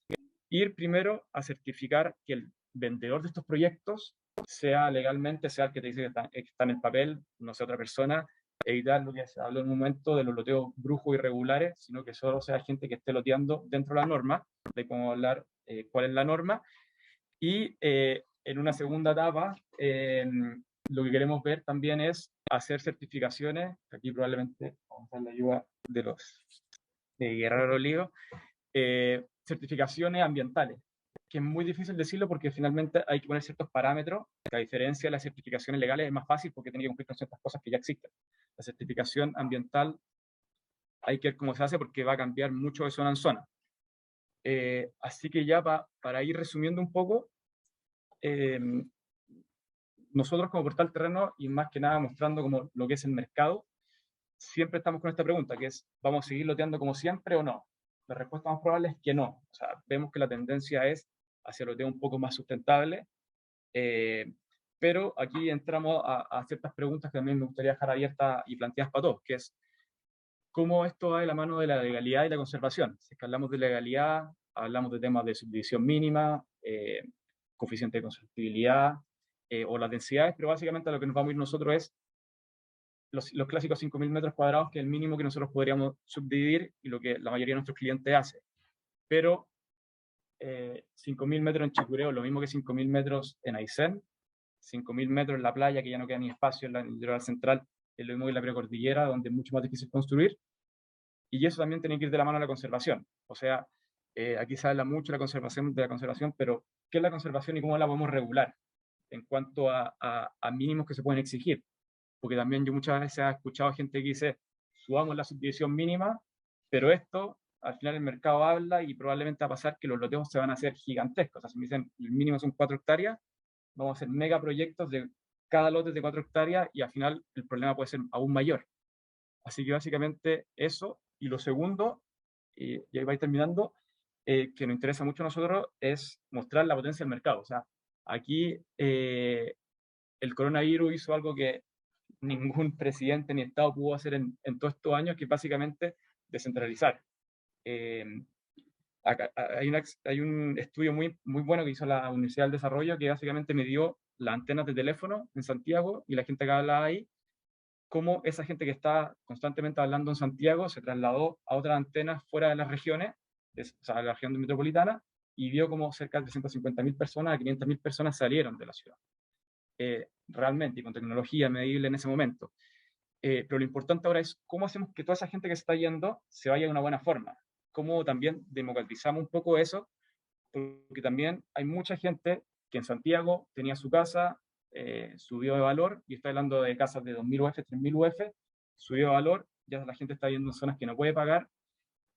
ir primero a certificar que el vendedor de estos proyectos sea legalmente, sea el que te dice que está en el papel, no sea otra persona, evitar lo que se habló en un momento de los loteos brujos irregulares, sino que solo sea gente que esté loteando dentro de la norma, de cómo hablar cuál es la norma. Y en una segunda etapa, lo que queremos ver también es hacer certificaciones, aquí probablemente vamos a dar la ayuda de los de Guerrero Olivo, certificaciones ambientales, que es muy difícil decirlo porque finalmente hay que poner ciertos parámetros, que a diferencia de las certificaciones legales es más fácil porque tiene que cumplir con ciertas cosas que ya existen. La certificación ambiental hay que ver cómo se hace porque va a cambiar mucho de zona en zona. Así que ya para ir resumiendo un poco, nosotros como Portal Terreno, y más que nada mostrando como lo que es el mercado, siempre estamos con esta pregunta, que es, ¿vamos a seguir loteando como siempre o no? La respuesta más probable es que no. O sea, vemos que la tendencia es hacia loteo un poco más sustentable, pero aquí entramos a ciertas preguntas que también me gustaría dejar abiertas y planteadas para todos, que es, ¿cómo esto va de la mano de la legalidad y la conservación? Si es que hablamos de legalidad, hablamos de temas de subdivisión mínima, coeficiente de constructibilidad, o las densidades, pero básicamente a lo que nos vamos a ir nosotros es los clásicos 5.000 metros cuadrados, que es el mínimo que nosotros podríamos subdividir y lo que la mayoría de nuestros clientes hace. Pero 5.000 metros en Chicureo, lo mismo que 5.000 metros en Aysén, 5.000 metros en la playa, que ya no queda ni espacio en la litoral central, es lo mismo que en la precordillera, donde es mucho más difícil construir. Y eso también tiene que ir de la mano a la conservación. O sea, aquí se habla mucho de la conservación, pero ¿qué es la conservación y cómo la podemos regular en cuanto a mínimos que se pueden exigir? Porque también yo muchas veces he escuchado gente que dice, subamos la subdivisión mínima, pero esto, al final el mercado habla y probablemente va a pasar que los loteos se van a hacer gigantescos. O sea, si me dicen, el mínimo son 4 hectáreas, vamos a hacer megaproyectos de cada lote de 4 hectáreas y al final el problema puede ser aún mayor. Así que básicamente eso. Y lo segundo, y ahí va terminando, que nos interesa mucho a nosotros, es mostrar la potencia del mercado. O sea, aquí el coronavirus hizo algo que ningún presidente ni Estado pudo hacer en todos estos años, que es básicamente descentralizar. Hay un estudio muy, muy bueno que hizo la Universidad del Desarrollo que básicamente midió las antenas de teléfono en Santiago y la gente que hablaba ahí, cómo esa gente que está constantemente hablando en Santiago se trasladó a otras antenas fuera de las regiones, o sea, la región metropolitana, y vio como cerca de 350.000 personas a 500.000 personas salieron de la ciudad. Realmente, y con tecnología medible en ese momento. Pero lo importante ahora es cómo hacemos que toda esa gente que se está yendo se vaya de una buena forma. Cómo también democratizamos un poco eso, porque también hay mucha gente que en Santiago tenía su casa, subió de valor, y estoy hablando de casas de 2.000 UF, 3.000 UF, subió de valor, ya la gente está viviendo en zonas que no puede pagar,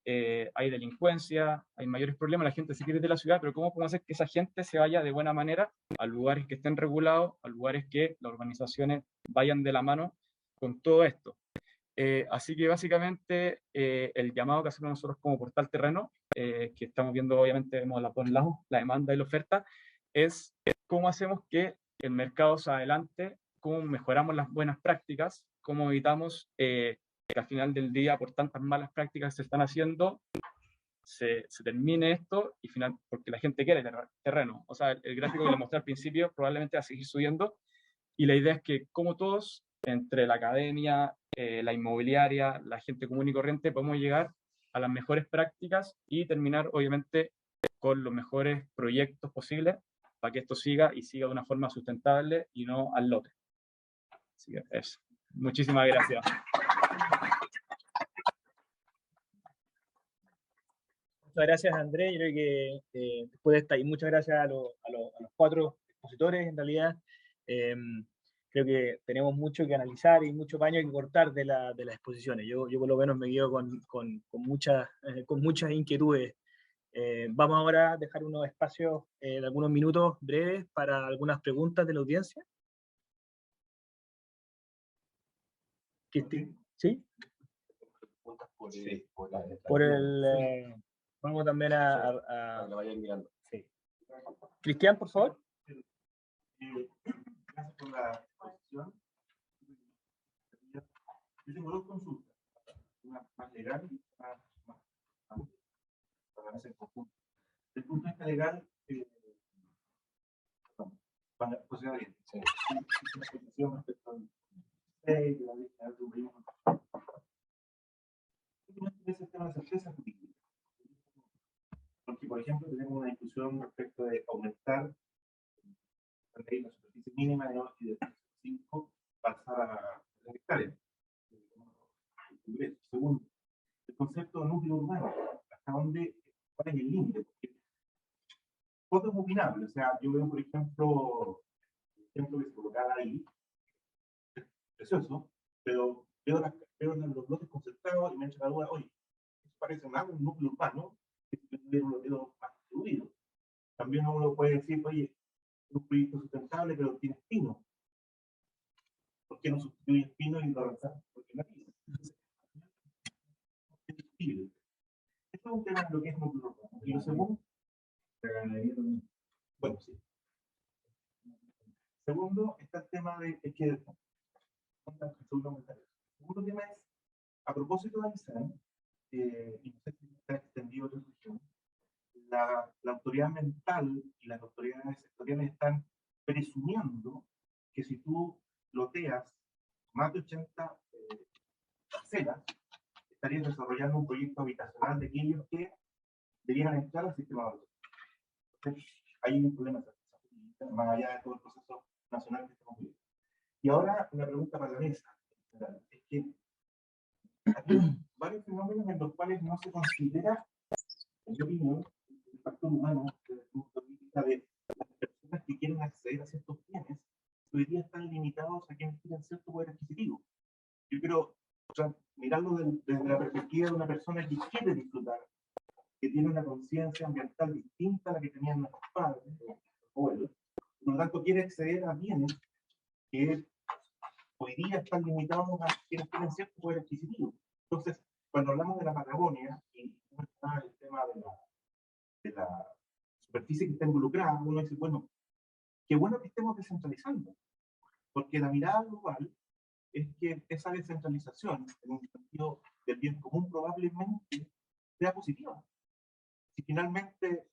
hay delincuencia, hay mayores problemas, la gente se quiere ir de la ciudad, pero ¿cómo podemos hacer que esa gente se vaya de buena manera a lugares que estén regulados, a lugares que las urbanizaciones vayan de la mano con todo esto? Así que básicamente el llamado que hacemos nosotros como Portal Terreno, que estamos viendo obviamente, vemos las dos lados, la demanda y la oferta, es cómo hacemos que el mercado se adelante, cómo mejoramos las buenas prácticas, cómo evitamos que al final del día, por tantas malas prácticas que se están haciendo, se termine esto y final, porque la gente quiere terreno. O sea, el gráfico que le mostré al principio probablemente va a seguir subiendo, y la idea es que como todos, entre la academia, la inmobiliaria, la gente común y corriente, podemos llegar a las mejores prácticas y terminar obviamente con los mejores proyectos posibles para que esto siga y siga de una forma sustentable y no al lote. Así que eso. Muchísimas gracias. Muchas gracias, Andrés. Yo creo que después de esta, y muchas gracias a los 4 expositores, en realidad. Creo que tenemos mucho que analizar y mucho paño que cortar de las exposiciones. Yo por lo menos me quedo con muchas inquietudes. Vamos ahora a dejar unos espacios de algunos minutos breves para algunas preguntas de la audiencia. ¿Sí? Por el... vamos también a la vayan mirando. sí. Cristian, por favor. Gracias por la exposición. Yo tengo 2 consultas, una más legal y una más amplia, para hacer conjunto. Desde el punto de vista legal, para posicionar bien, una explicación respecto de la ley general de urbanismo. Es el tema de certeza jurídica. Porque, por ejemplo, tenemos una discusión respecto de aumentar la superficie mínima de 5 pasar a 3 hectáreas. Segundo, el concepto de núcleo urbano, hasta dónde, cuál es el límite, porque todo es opinable. O sea, yo veo, por ejemplo, el ejemplo que se colocaba ahí, es precioso, pero veo los lotes concertados y me echa la duda, oye, eso parece más un núcleo urbano que si yo tuviera un loteo más distribuido. También uno puede decir, oye, es un proyecto sustentable, pero tiene espinos. ¿Por qué no sustituye espinos y lo avanzamos? Porque no hay. Es discutible. Esto es un tema de lo que es núcleo urbano. Y lo segundo, bueno, sí. Segundo, está el tema de que el segundo tema es, a propósito de ISAN, y no sé si está extendido a otra región, la autoridad ambiental y las autoridades sectoriales están presumiendo que si tú loteas más de 80 parcelas, estarías desarrollando un proyecto habitacional de aquellos que deberían entrar al sistema de autoridad. Entonces, hay un problema más allá de todo el proceso nacional que estamos viviendo. Y ahora una pregunta para la mesa. Es que hay varios fenómenos en los cuales no se considera, en mi opinión, el factor humano desde el punto de vista de las personas que quieren acceder a ciertos bienes, hoy día están limitados a quienes tienen cierto poder adquisitivo. Yo quiero, o sea, mirarlo desde la perspectiva de una persona que quiere disfrutar, que tiene una conciencia ambiental distinta a la que tenían nuestros padres, abuelos, por lo tanto quiere acceder a bienes que hoy día están limitados a quienes tienen cierto poder adquisitivo. Entonces, cuando hablamos de la Patagonia, y no está el tema de la superficie que está involucrada, uno dice, bueno, qué bueno que estemos descentralizando, porque la mirada global es que esa descentralización, en un sentido del bien común, probablemente sea positiva. Si finalmente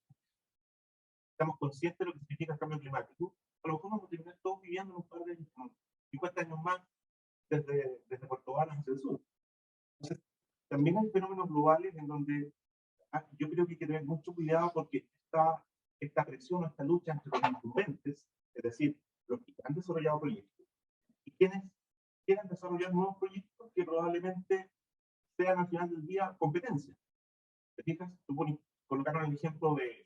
estamos conscientes de lo que significa el cambio climático, a lo mejor vamos a terminar todos viviendo en un par de años, 50 años más, desde Puerto Varas hacia el sur. Entonces, también hay fenómenos globales en donde yo creo que hay que tener mucho cuidado porque esta presión, esta lucha entre los incumbentes, es decir, los que han desarrollado proyectos, y quienes quieren desarrollar nuevos proyectos que probablemente sean al final del día competencia. ¿Te fijas? Colocaron el ejemplo de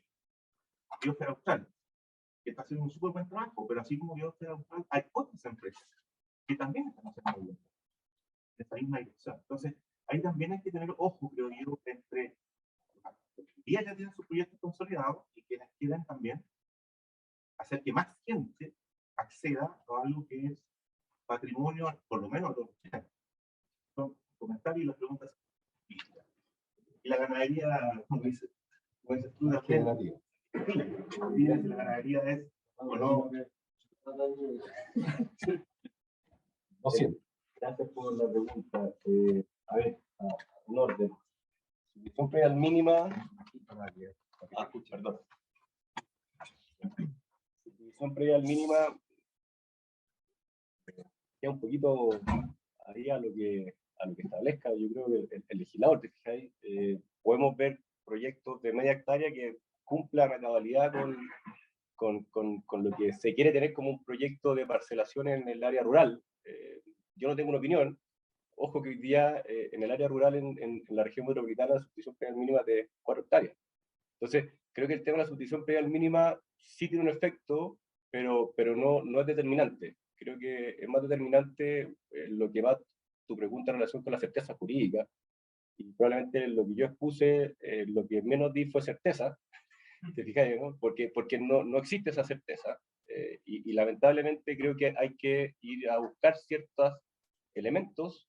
Biosfera Austral, que está haciendo un súper buen trabajo, pero así como Biosfera Austral, hay otras empresas que también están haciendo muy bien en esa misma dirección. Entonces, ahí también hay que tener ojo, creo yo, entre y ya tienen sus proyectos consolidados y quienes quieren también hacer que más gente acceda a algo que es patrimonio, por lo menos, son comentarios y las preguntas. Y la ganadería, como dices tú, la generativa. La ganadería es, o no. No siempre. Gracias por la pregunta. A ver, en orden. Subvención predial mínima. Perdón. Subvención predial mínima. Queda un poquito ahí a lo que establezca. Yo creo que el legislador, ¿te fijáis? Podemos ver proyectos de media hectárea que cumplan a cabalidad con lo que se quiere tener como un proyecto de parcelación en el área rural. Yo no tengo una opinión. Ojo que hoy día en el área rural, en la región metropolitana, la subdivisión predial mínima es de 4 hectáreas. Entonces, creo que el tema de la subdivisión predial mínima sí tiene un efecto, pero no es determinante. Creo que es más determinante lo que va tu pregunta en relación con la certeza jurídica. Y probablemente lo que yo expuse, lo que menos di fue certeza. ¿Te fijas, no? Porque no existe esa certeza. Y lamentablemente creo que hay que ir a buscar ciertos elementos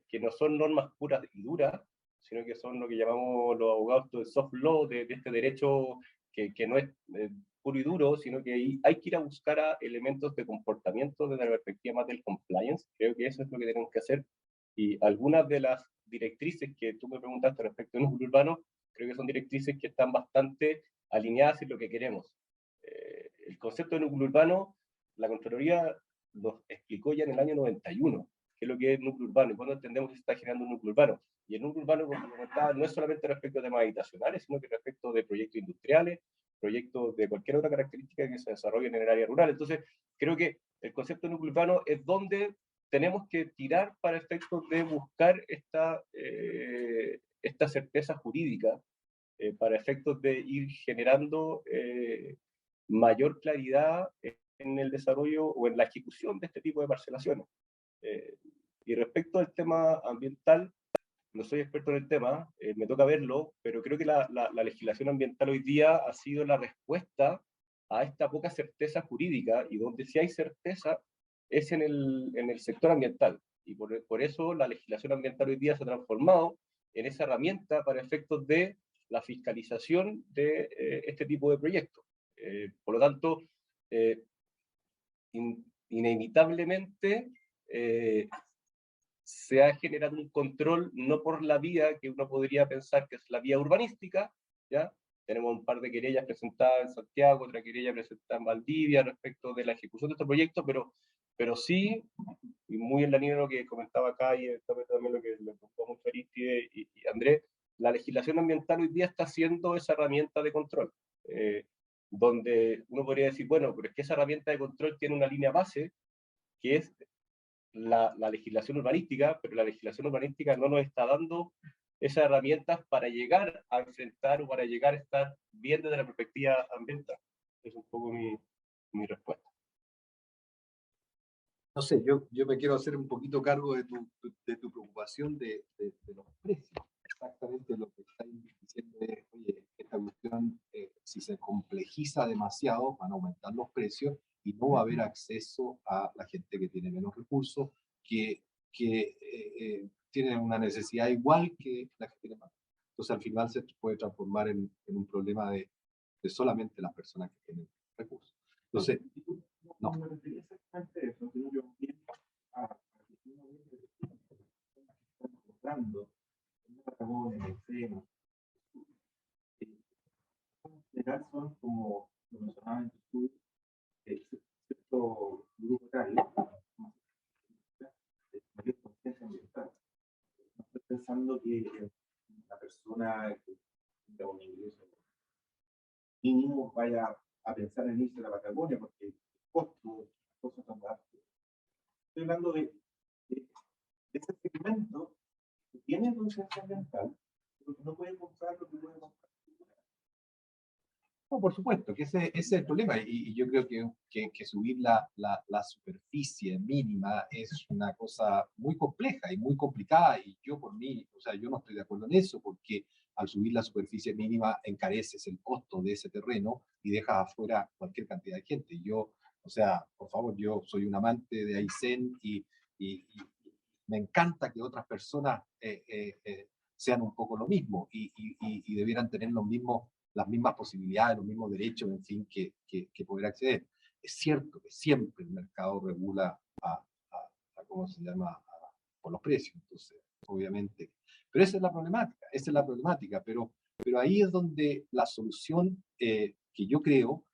que no son normas puras y duras, sino que son lo que llamamos los abogados de soft law, de este derecho que no es puro y duro, sino que hay que ir a buscar a elementos de comportamiento desde la perspectiva más del compliance. Creo que eso es lo que tenemos que hacer. Y algunas de las directrices que tú me preguntaste respecto al núcleo urbano, creo que son directrices que están bastante alineadas en lo que queremos. El concepto de núcleo urbano, la Contraloría lo explicó ya en el año 91. qué es lo que es núcleo urbano y cuándo entendemos que se está generando un núcleo urbano. Y el núcleo urbano, como comentaba, no es solamente respecto a temas habitacionales, sino que respecto de proyectos industriales, proyectos de cualquier otra característica que se desarrollen en el área rural. Entonces, creo que el concepto de núcleo urbano es donde tenemos que tirar para efectos de buscar esta certeza jurídica, para efectos de ir generando mayor claridad en el desarrollo o en la ejecución de este tipo de parcelaciones. Y respecto al tema ambiental, no soy experto en el tema, me toca verlo, pero creo que la legislación ambiental hoy día ha sido la respuesta a esta poca certeza jurídica, y donde sí hay certeza es en el sector ambiental. Y por eso la legislación ambiental hoy día se ha transformado en esa herramienta para efectos de la fiscalización de este tipo de proyectos. Por lo tanto, inevitablemente se ha generado un control, no por la vía que uno podría pensar que es la vía urbanística, ¿ya? Tenemos un par de querellas presentadas en Santiago, otra querella presentada en Valdivia respecto de la ejecución de estos proyectos, pero sí, y muy en la línea de lo que comentaba acá, y también lo que le preocupó mucho Aristide y Andrés, la legislación ambiental hoy día está siendo esa herramienta de control, donde uno podría decir, bueno, pero es que esa herramienta de control tiene una línea base, que es la legislación urbanística, pero la legislación urbanística no nos está dando esas herramientas para llegar a enfrentar o para llegar a estar bien desde la perspectiva ambiental. Es un poco mi respuesta. No sé, yo me quiero hacer un poquito cargo de tu preocupación de los precios. Exactamente lo que estáis diciendo es, oye, esta cuestión, si se complejiza demasiado, van a aumentar los precios y no va a haber acceso a la gente que tiene menos recursos, que tiene una necesidad igual que la que tiene más. Entonces, al final se puede transformar en un problema de solamente las personas que tienen recursos. Entonces, no. Me refería exactamente a eso, sino yo a que uno está encontrando en la Patagonia, en el seno, en general son, como lo mencionaba en tu estudio, cierto grupo etario, de mayor conciencia ambiental. No estoy pensando que la persona que tenga un ingreso mínimo vaya a pensar en irse a la Patagonia, porque el costo, las cosas son baratas. Estoy hablando de ese segmento que tiene conciencia ambiental, pero que no puede comprar lo que puede comprar. No, por supuesto, que ese es el problema, y yo creo que subir la superficie mínima es una cosa muy compleja y muy complicada, y yo por mí, o sea, yo no estoy de acuerdo en eso, porque al subir la superficie mínima encareces el costo de ese terreno y dejas afuera cualquier cantidad de gente. Yo, o sea, por favor, yo soy un amante de Aysén y me encanta que otras personas sean un poco lo mismo y debieran tener las mismas posibilidades, los mismos derechos, en fin, que poder acceder. Es cierto que siempre el mercado regula ¿cómo se llama? Por los precios, entonces, obviamente. Pero esa es la problemática, pero ahí es donde la solución que yo creo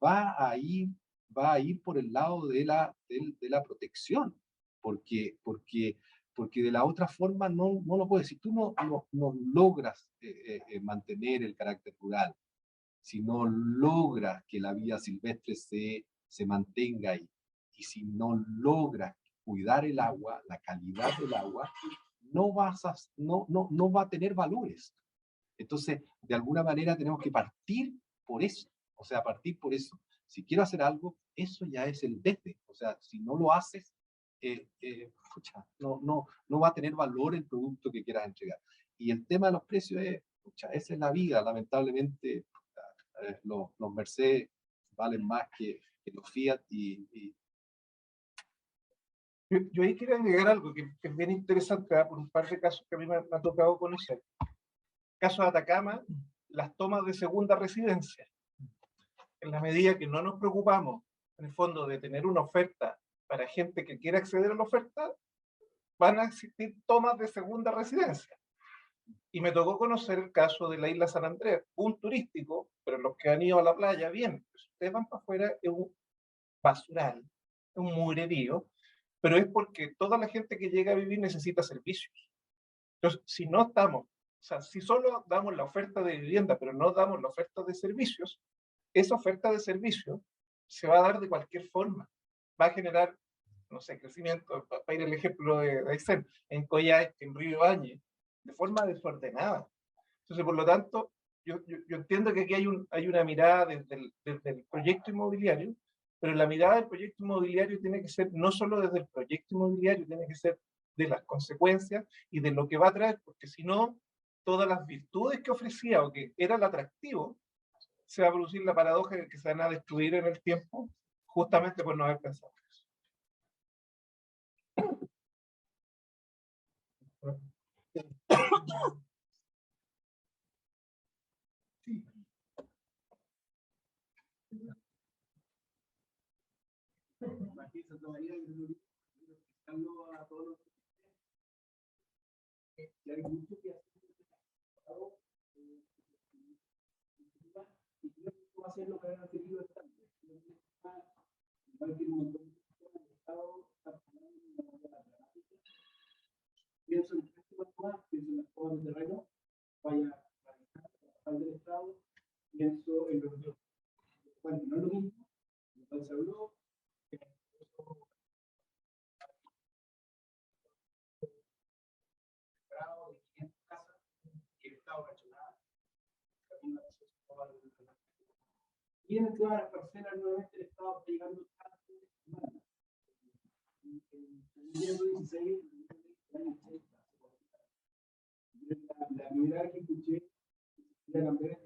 va a ir por el lado de la protección, porque de la otra forma no lo puedes. Si tú no logras mantener el carácter rural, si no logras que la vida silvestre se mantenga ahí, y si no logras cuidar el agua, la calidad del agua, no va a tener valores. Entonces, de alguna manera tenemos que partir por eso. O sea, partir por eso. Si quiero hacer algo, eso ya es el desde. O sea, si no lo haces, no va a tener valor el producto que quieras entregar. Y el tema de los precios esa es la vida. Lamentablemente, los Mercedes valen más que los Fiat Yo ahí quería agregar algo que es bien interesante, por un par de casos que a mí me ha tocado conocer. Caso de Atacama, las tomas de segunda residencia. En la medida que no nos preocupamos, en el fondo, de tener una oferta para gente que quiera acceder a la oferta, van a existir tomas de segunda residencia. Y me tocó conocer el caso de la isla San Andrés, un turístico, pero los que han ido a la playa, bien, si ustedes van para afuera, es un basural, es un mugrerío, pero es porque toda la gente que llega a vivir necesita servicios. Entonces, si no estamos, o sea, si solo damos la oferta de vivienda, pero no damos la oferta de servicios, esa oferta de servicios se va a dar de cualquier forma. Va a generar, no sé, crecimiento, para ir el ejemplo de Aysén, en Coyhaique, en Río Bañez, de forma desordenada. Entonces, por lo tanto, yo entiendo que aquí hay una mirada desde el proyecto inmobiliario, pero la mirada del proyecto inmobiliario tiene que ser no solo desde el proyecto inmobiliario, tiene que ser de las consecuencias y de lo que va a traer, porque si no, todas las virtudes que ofrecía o que era el atractivo, se va a producir la paradoja de que se van a destruir en el tiempo, justamente por no haber pensado eso. Sí. Hacer lo que han querido estar. Pienso en el más, pienso en las cosas de terreno, vaya al del Estado, pienso en los dos. Bueno, no es lo mismo, lo cual se habló, de 500 casas, que el Estado no ha hecho nada, y en el tema de las parcelas, nuevamente el Estado está llegando tarde. En el 2016, la primera vez que escuché la cambiar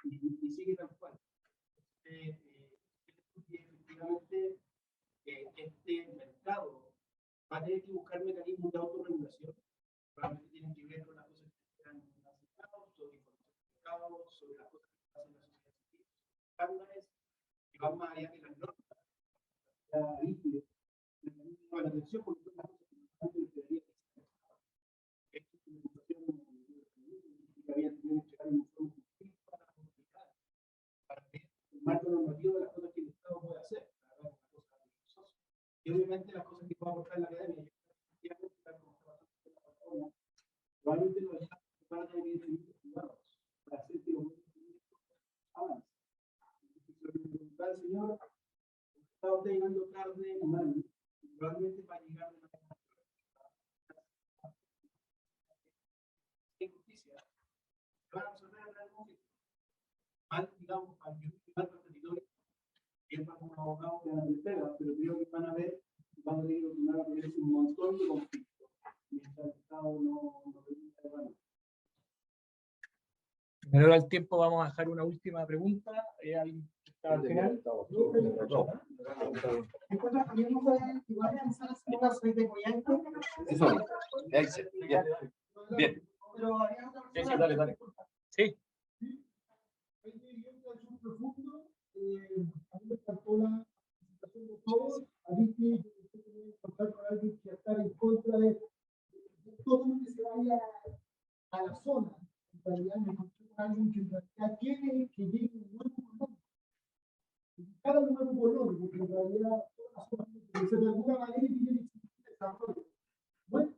y sigue tal cual. Efectivamente, este mercado va a tener que buscar mecanismos de autorregulación. Probablemente tienen que ver con las cosas que están aceptadas, sobre información de mercado, sobre las cosas que hacen la sociedad civil, estándares que van más allá de las normas. La atención porque son las cosas que debería existir. Esta es una situación que había tenido que llegar a un fondo para complicar, para ver el marco normativo de las cosas que el Estado puede hacer, para ver las cosas riesgosas. Y obviamente las cosas que puede aportar la academia, probablemente lo dejan para tener instrumentos privados, para hacer que los proyectos avancen. Lo que me preguntaba el señor, el Estado está llegando tarde y mal, probablemente va a llegar de manera injusticia. Van a resolver el gran conflicto. Mal, digamos, para el territorio, bien para un abogado que van a pega, pero creo que van a ver, van a tener que continuar a tener un montón de conflictos. Mientras el Estado no permita el valor. En honor al tiempo, vamos a dejar una última pregunta. ¿Alguien que está al final? ¿Encuentras también no pueden igual realizar las cosas de Coyhaique? Eso, bien. Bien. Pero había otra Sí, persona. dale. Sí. Hay vivienda del sur profundo, a mí me encantó la presentación de todos, a mí que usted tiene que contar con alguien que está en contra de todo lo que se vaya a la zona. En realidad me encontré con alguien que en realidad quiere que llegue un nuevo color. Cada nuevo color, porque en realidad todas las zonas que se de alguna manera tienen que existir desarrollo.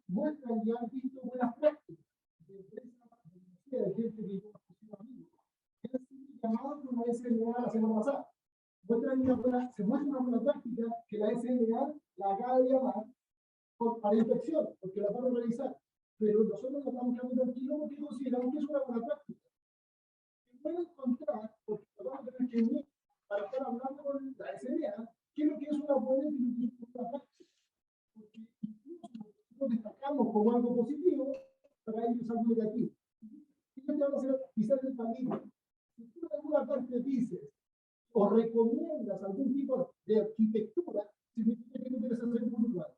Muestran y han visto buenas prácticas de empresas, de gente que yo considero amigos. Llamado por la SNA la semana pasada. Se muestra una buena práctica que la SNA la acaba de llamar para inspección, porque la van a realizar. Pero nosotros la estamos quedando tranquilos porque consideramos que es una buena práctica. Se puede encontrar, porque lo vamos a tener que unir para estar hablando con la SNA, qué es lo que es una buena y qué es una práctica. Porque incluso nosotros destacamos como algo positivo, para ellos es algo negativo. Y yo te voy a hacer quizás el camino. Si tú en alguna parte dices o recomiendas algún tipo de arquitectura, significa que no quieres hacer un lugar.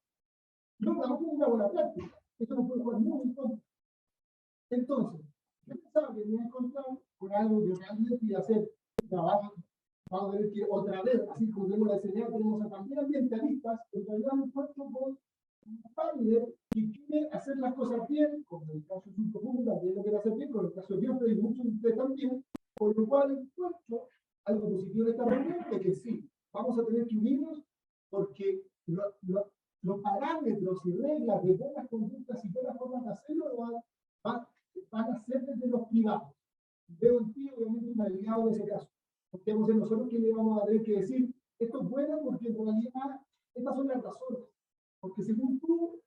No, tampoco es una buena práctica. Esto no puede jugar muy en contra. Entonces, yo pensaba que me iba a encontrar con algo que realmente iba a hacer trabajo. Vamos a ver que otra vez, así como tenemos la SNA, tenemos a también ambientalistas, en realidad me encuentro con un partner que quiere hacer las cosas bien, como en el caso de Sur Profundo, también lo quiere hacer bien, con el caso de Dios, y muchos de ustedes también, por lo cual encuentro algo positivo de esta reunión, de que sí, vamos a tener que unirnos porque los parámetros y reglas de buenas conductas y buenas formas de hacerlo van a ser desde los privados. Veo en ti, obviamente, un aliado en ese caso. Porque vamos a ser nosotros quienes vamos a tener que decir, esto es bueno porque en realidad estas son las razones. Porque según tú,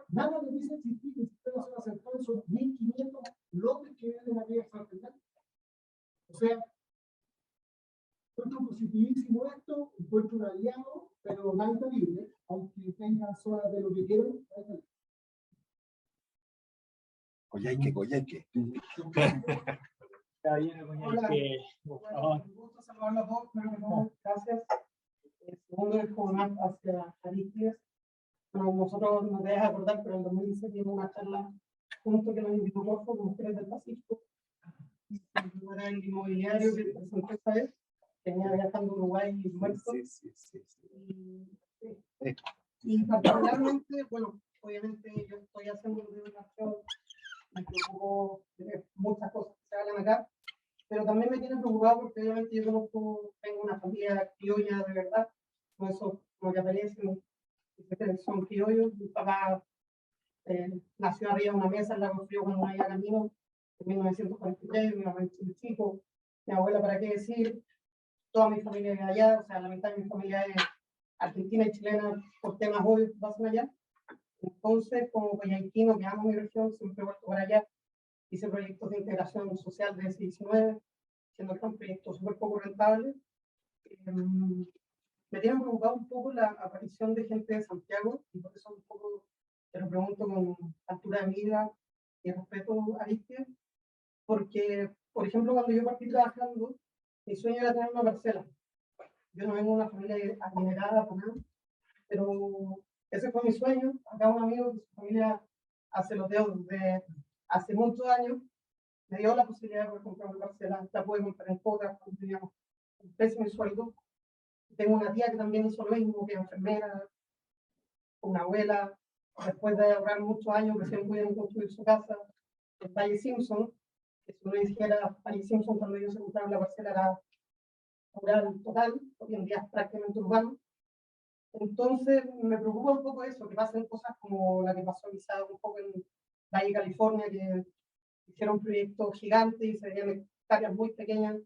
nada de dice existir que el sistema zona central son 1.500 lotes que vienen aquí a San Fernando. O sea, encuentro positivísimo esto, encuentro un aliado, pero nada libre, aunque tengan zonas de lo que quieran. Coyhaique. Hola, un gusto saludarlos a todos, primero que todo, gracias. El segundo es como más hacia Aristides. Bueno, nosotros no te dejas acordar, pero en 2016 tuvimos una charla junto que nos invitó Morfo con Mujeres del Pacífico. Era el inmobiliario que presentó esta vez, venía viajando a Uruguay y muerto. Y particularmente, bueno, obviamente yo estoy haciendo divulgación, me preocupo de muchas cosas que se hablan acá, pero también me tiene preocupado porque obviamente yo conozco, tengo una familia criolla de verdad, no eso como que aparecen, son criollos. Mi papá nació arriba de una mesa, la construyó cuando no había camino, en 1943, mi mamá en Chico, mi abuela, para qué decir, toda mi familia de allá, o sea, la mitad de mi familia es argentina y chilena, por temas obvios pasan allá. Entonces, como coyhaiquino, que amo mi región, siempre he vuelto para allá, hice proyectos de integración social de S19, siendo que son proyectos súper poco rentables. Me tiene preocupado un poco la aparición de gente de Santiago, y por eso un poco te lo pregunto con altura de mira y respeto a Aristides, porque, por ejemplo, cuando yo partí trabajando, mi sueño era tener una parcela. Yo no vengo de una familia adinerada, pero ese fue mi sueño. Acá un amigo de su familia hace loteo desde hace muchos años, me dio la posibilidad de poder comprar una parcela, la pude comprar en cuotas, cuando teníamos un pésimo sueldo. Tengo una tía que también hizo lo mismo, que es enfermera, una abuela, después de ahorrar muchos años, recién pudieron construir su casa en Valle Simpson, que si uno dijera Valle Simpson cuando ellos se compraron la parcela era rural total, hoy en día es prácticamente urbano. Entonces me preocupa un poco eso, que pasen cosas como la que pasó quizá un poco en Valle, California, que hicieron proyectos gigantes y se veían hectáreas muy pequeñas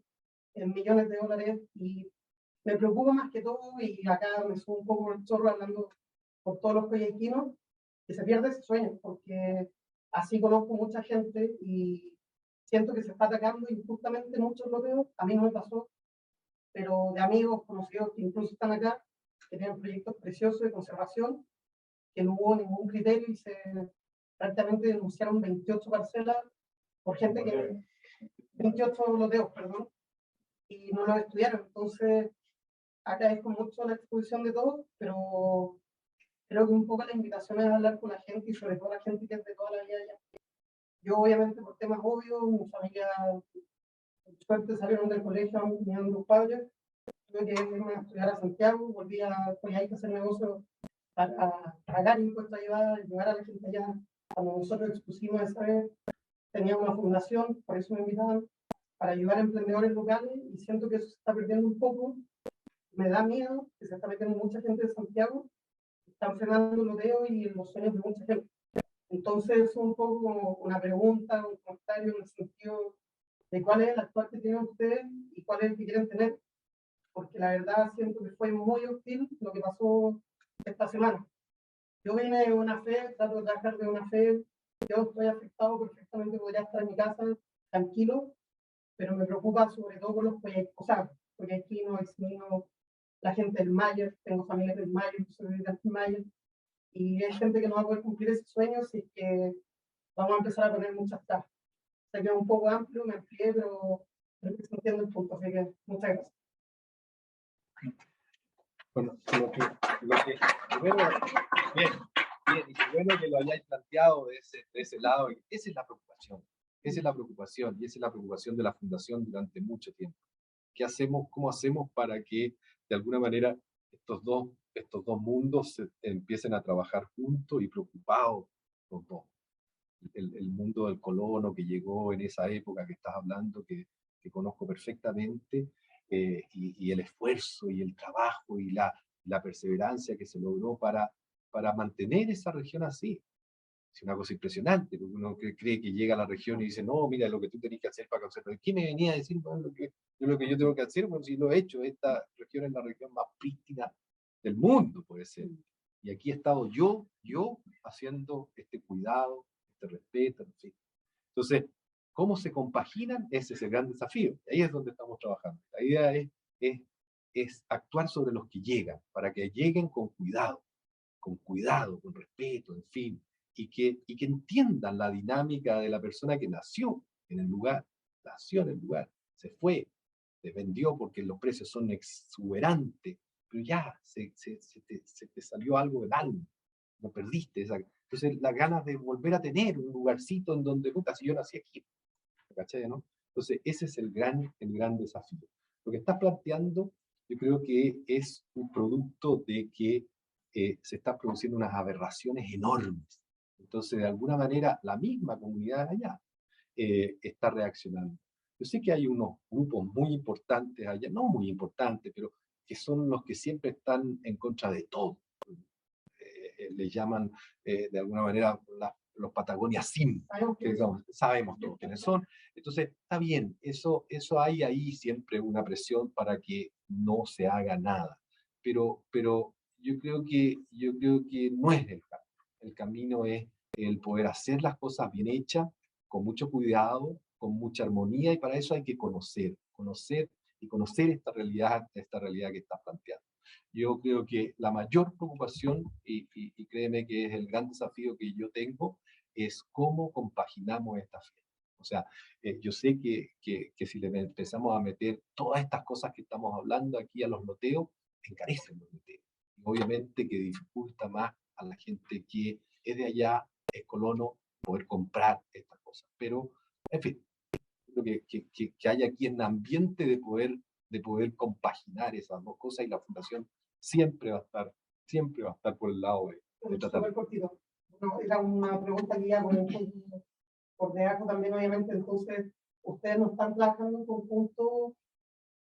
en millones de dólares, y me preocupa más que todo, y acá me subo un poco el chorro hablando por todos los coyhaiquinos, que se pierde ese sueño, porque así conozco mucha gente y siento que se está atacando injustamente muchos loteos. A mí no me pasó, pero de amigos conocidos que incluso están acá, que tienen proyectos preciosos de conservación, que no hubo ningún criterio y se prácticamente denunciaron 28 parcelas por gente que 28 loteos, perdón, y no los estudiaron. Entonces, acá es con mucho la exposición de todo, pero creo que un poco la invitación es hablar con la gente y sobre todo la gente que es de toda la vida allá. Yo, obviamente, por temas obvios, mi familia, por suerte, salieron del colegio, tenían dos padres, tuve que irme a estudiar a Santiago, volví a Coyhaique a hacer negocio para pagar impuestos allá, llevar a la gente allá. Cuando nosotros expusimos esa vez, tenía una fundación, por eso me invitaban, para ayudar a emprendedores locales, y siento que eso se está perdiendo un poco. Me da miedo que se está metiendo mucha gente de Santiago, están frenando el loteo y los sueños de mucha gente. Entonces, es un poco como una pregunta, un comentario en el sentido de cuál es el actual que tienen ustedes y cuál es el que quieren tener. Porque la verdad siento que fue muy hostil lo que pasó esta semana. Yo vine de una fe, trato de trabajar de una fe, yo estoy afectado, perfectamente podría estar en mi casa tranquilo, pero me preocupa sobre todo por los proyectos, o sea, proyectinos, vecinos, la gente del Mayer, tengo familias del Mayer, soy del Mayer, y hay gente que no va a poder cumplir ese sueño si es que vamos a empezar a poner muchas trabas. Se quedó un poco amplio, me amplié, pero creo que se entiende el punto, así que muchas gracias. Bueno, primero, bien, y qué bueno que lo hayáis planteado de ese lado. Esa es la preocupación, esa es la preocupación, y esa es la preocupación de la Fundación durante mucho tiempo. ¿Qué hacemos, cómo hacemos para que, de alguna manera, estos dos mundos empiecen a trabajar juntos y preocupados los dos? El mundo del colono que llegó en esa época que estás hablando, que conozco perfectamente, y el esfuerzo y el trabajo y la perseverancia que se logró para mantener esa región así. Es una cosa impresionante, porque uno cree que llega a la región y dice, no, mira lo que tú tenés que hacer para conservar. ¿Quién me venía a decir, bueno, lo que yo tengo que hacer? Bueno, si lo he hecho, esta región es la región más prístina del mundo, puede ser. Y aquí he estado yo haciendo este cuidado, este respeto, en fin. Entonces, ¿cómo se compaginan? Ese es el gran desafío. Ahí es donde estamos trabajando. La idea es actuar sobre los que llegan, para que lleguen con cuidado, con respeto, en fin, y que entiendan la dinámica de la persona que nació en el lugar, se fue, se vendió porque los precios son exuberantes, pero ya se te salió algo del alma, no perdiste esa. Entonces, las ganas de volver a tener un lugarcito en donde, puta, si yo nací aquí, ¿cachai, no? Entonces, ese es el gran desafío. Lo que estás planteando, yo creo que es un producto de que se están produciendo unas aberraciones enormes. Entonces, de alguna manera, la misma comunidad allá está reaccionando. Yo sé que hay unos grupos muy importantes allá, no muy importantes, pero que son los que siempre están en contra de todo. Les llaman, de alguna manera, los Patagonia Sim, que digamos, sabemos todos quiénes son. Entonces, está bien, eso hay ahí siempre una presión para que no se haga nada. Pero yo creo que no es el camino. El camino es el poder hacer las cosas bien hechas, con mucho cuidado, con mucha armonía, y para eso hay que conocer esta realidad que está planteando. Yo creo que la mayor preocupación, y créeme que es el gran desafío que yo tengo, es cómo compaginamos esta fiesta. O sea, yo sé que si le empezamos a meter todas estas cosas que estamos hablando aquí a los loteos, encarecen los loteos. Y obviamente que dificulta más a la gente que es de allá, es colono, poder comprar estas cosas. Pero, en fin, creo que haya aquí un ambiente de poder compaginar esas dos cosas, y la fundación siempre va a estar por el lado de tratar. Bueno, era una pregunta que iba como por debajo también, obviamente. Entonces, ustedes no están trabajando en conjunto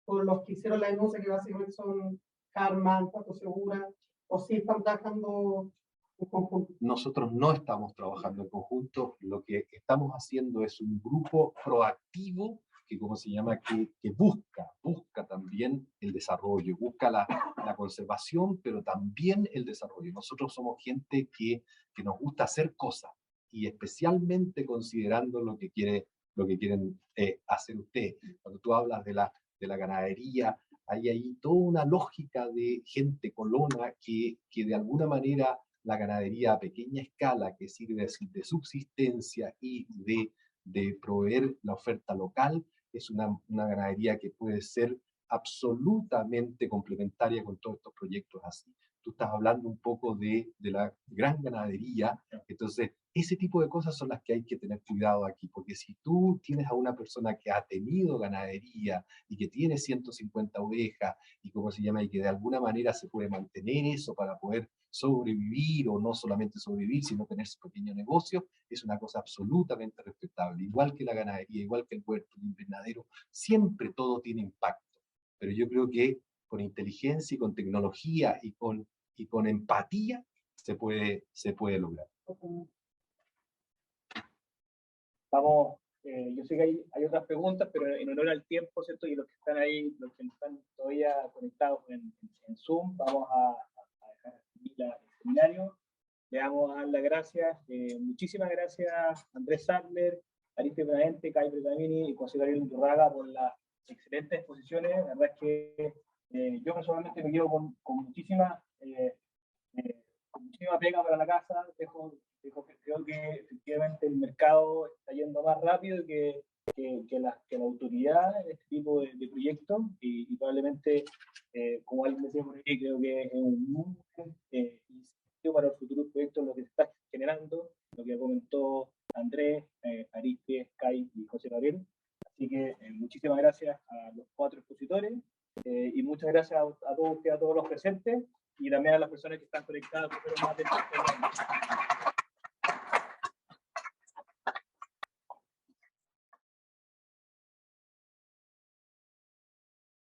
con los que hicieron la denuncia, que básicamente son Karma, Pato Segura, o sí están trabajando en conjunto. Nosotros no estamos trabajando en conjunto, lo que estamos haciendo es un grupo proactivo que, como se llama, que busca también el desarrollo, busca la conservación, pero también el desarrollo. Nosotros somos gente que nos gusta hacer cosas, y especialmente considerando lo que quieren hacer ustedes. Cuando tú hablas de la ganadería, hay ahí toda una lógica de gente colona que de alguna manera la ganadería a pequeña escala, que sirve de subsistencia y de proveer la oferta local, es una ganadería que puede ser absolutamente complementaria con todos estos proyectos así. Tú estás hablando un poco de la gran ganadería, entonces ese tipo de cosas son las que hay que tener cuidado aquí, porque si tú tienes a una persona que ha tenido ganadería y que tiene 150 ovejas, y cómo se llama, y que de alguna manera se puede mantener eso para poder sobrevivir, o no solamente sobrevivir, sino tener su pequeño negocio, es una cosa absolutamente respetable. Igual que la ganadería, igual que el huerto, el invernadero, siempre todo tiene impacto. Pero yo creo que con inteligencia y con tecnología y con empatía se puede lograr. Vamos, yo sé que hay otras preguntas, pero en honor al tiempo, ¿cierto? Y los que están ahí, los que están todavía conectados en Zoom, vamos a dejar aquí el seminario. Le vamos a dar las gracias, muchísimas gracias Andrés Sadler, Ariste Benavente, Kai Bretamini y José Gabriel Iturraga por las excelentes exposiciones. La verdad es que yo personalmente me quedo con muchísima pega para la casa. Creo que efectivamente el mercado está yendo más rápido que la autoridad en este tipo de proyectos, y probablemente, como alguien decía por ahí, creo que es un muy buen incentivo para los futuros proyectos lo que se está generando, lo que comentó Andrés, Ariste, Kai y José Gabriel. Así que muchísimas gracias a los 4 expositores, y muchas gracias a todos ustedes, a todos los presentes, y también a las personas que están conectadas, que fueron más de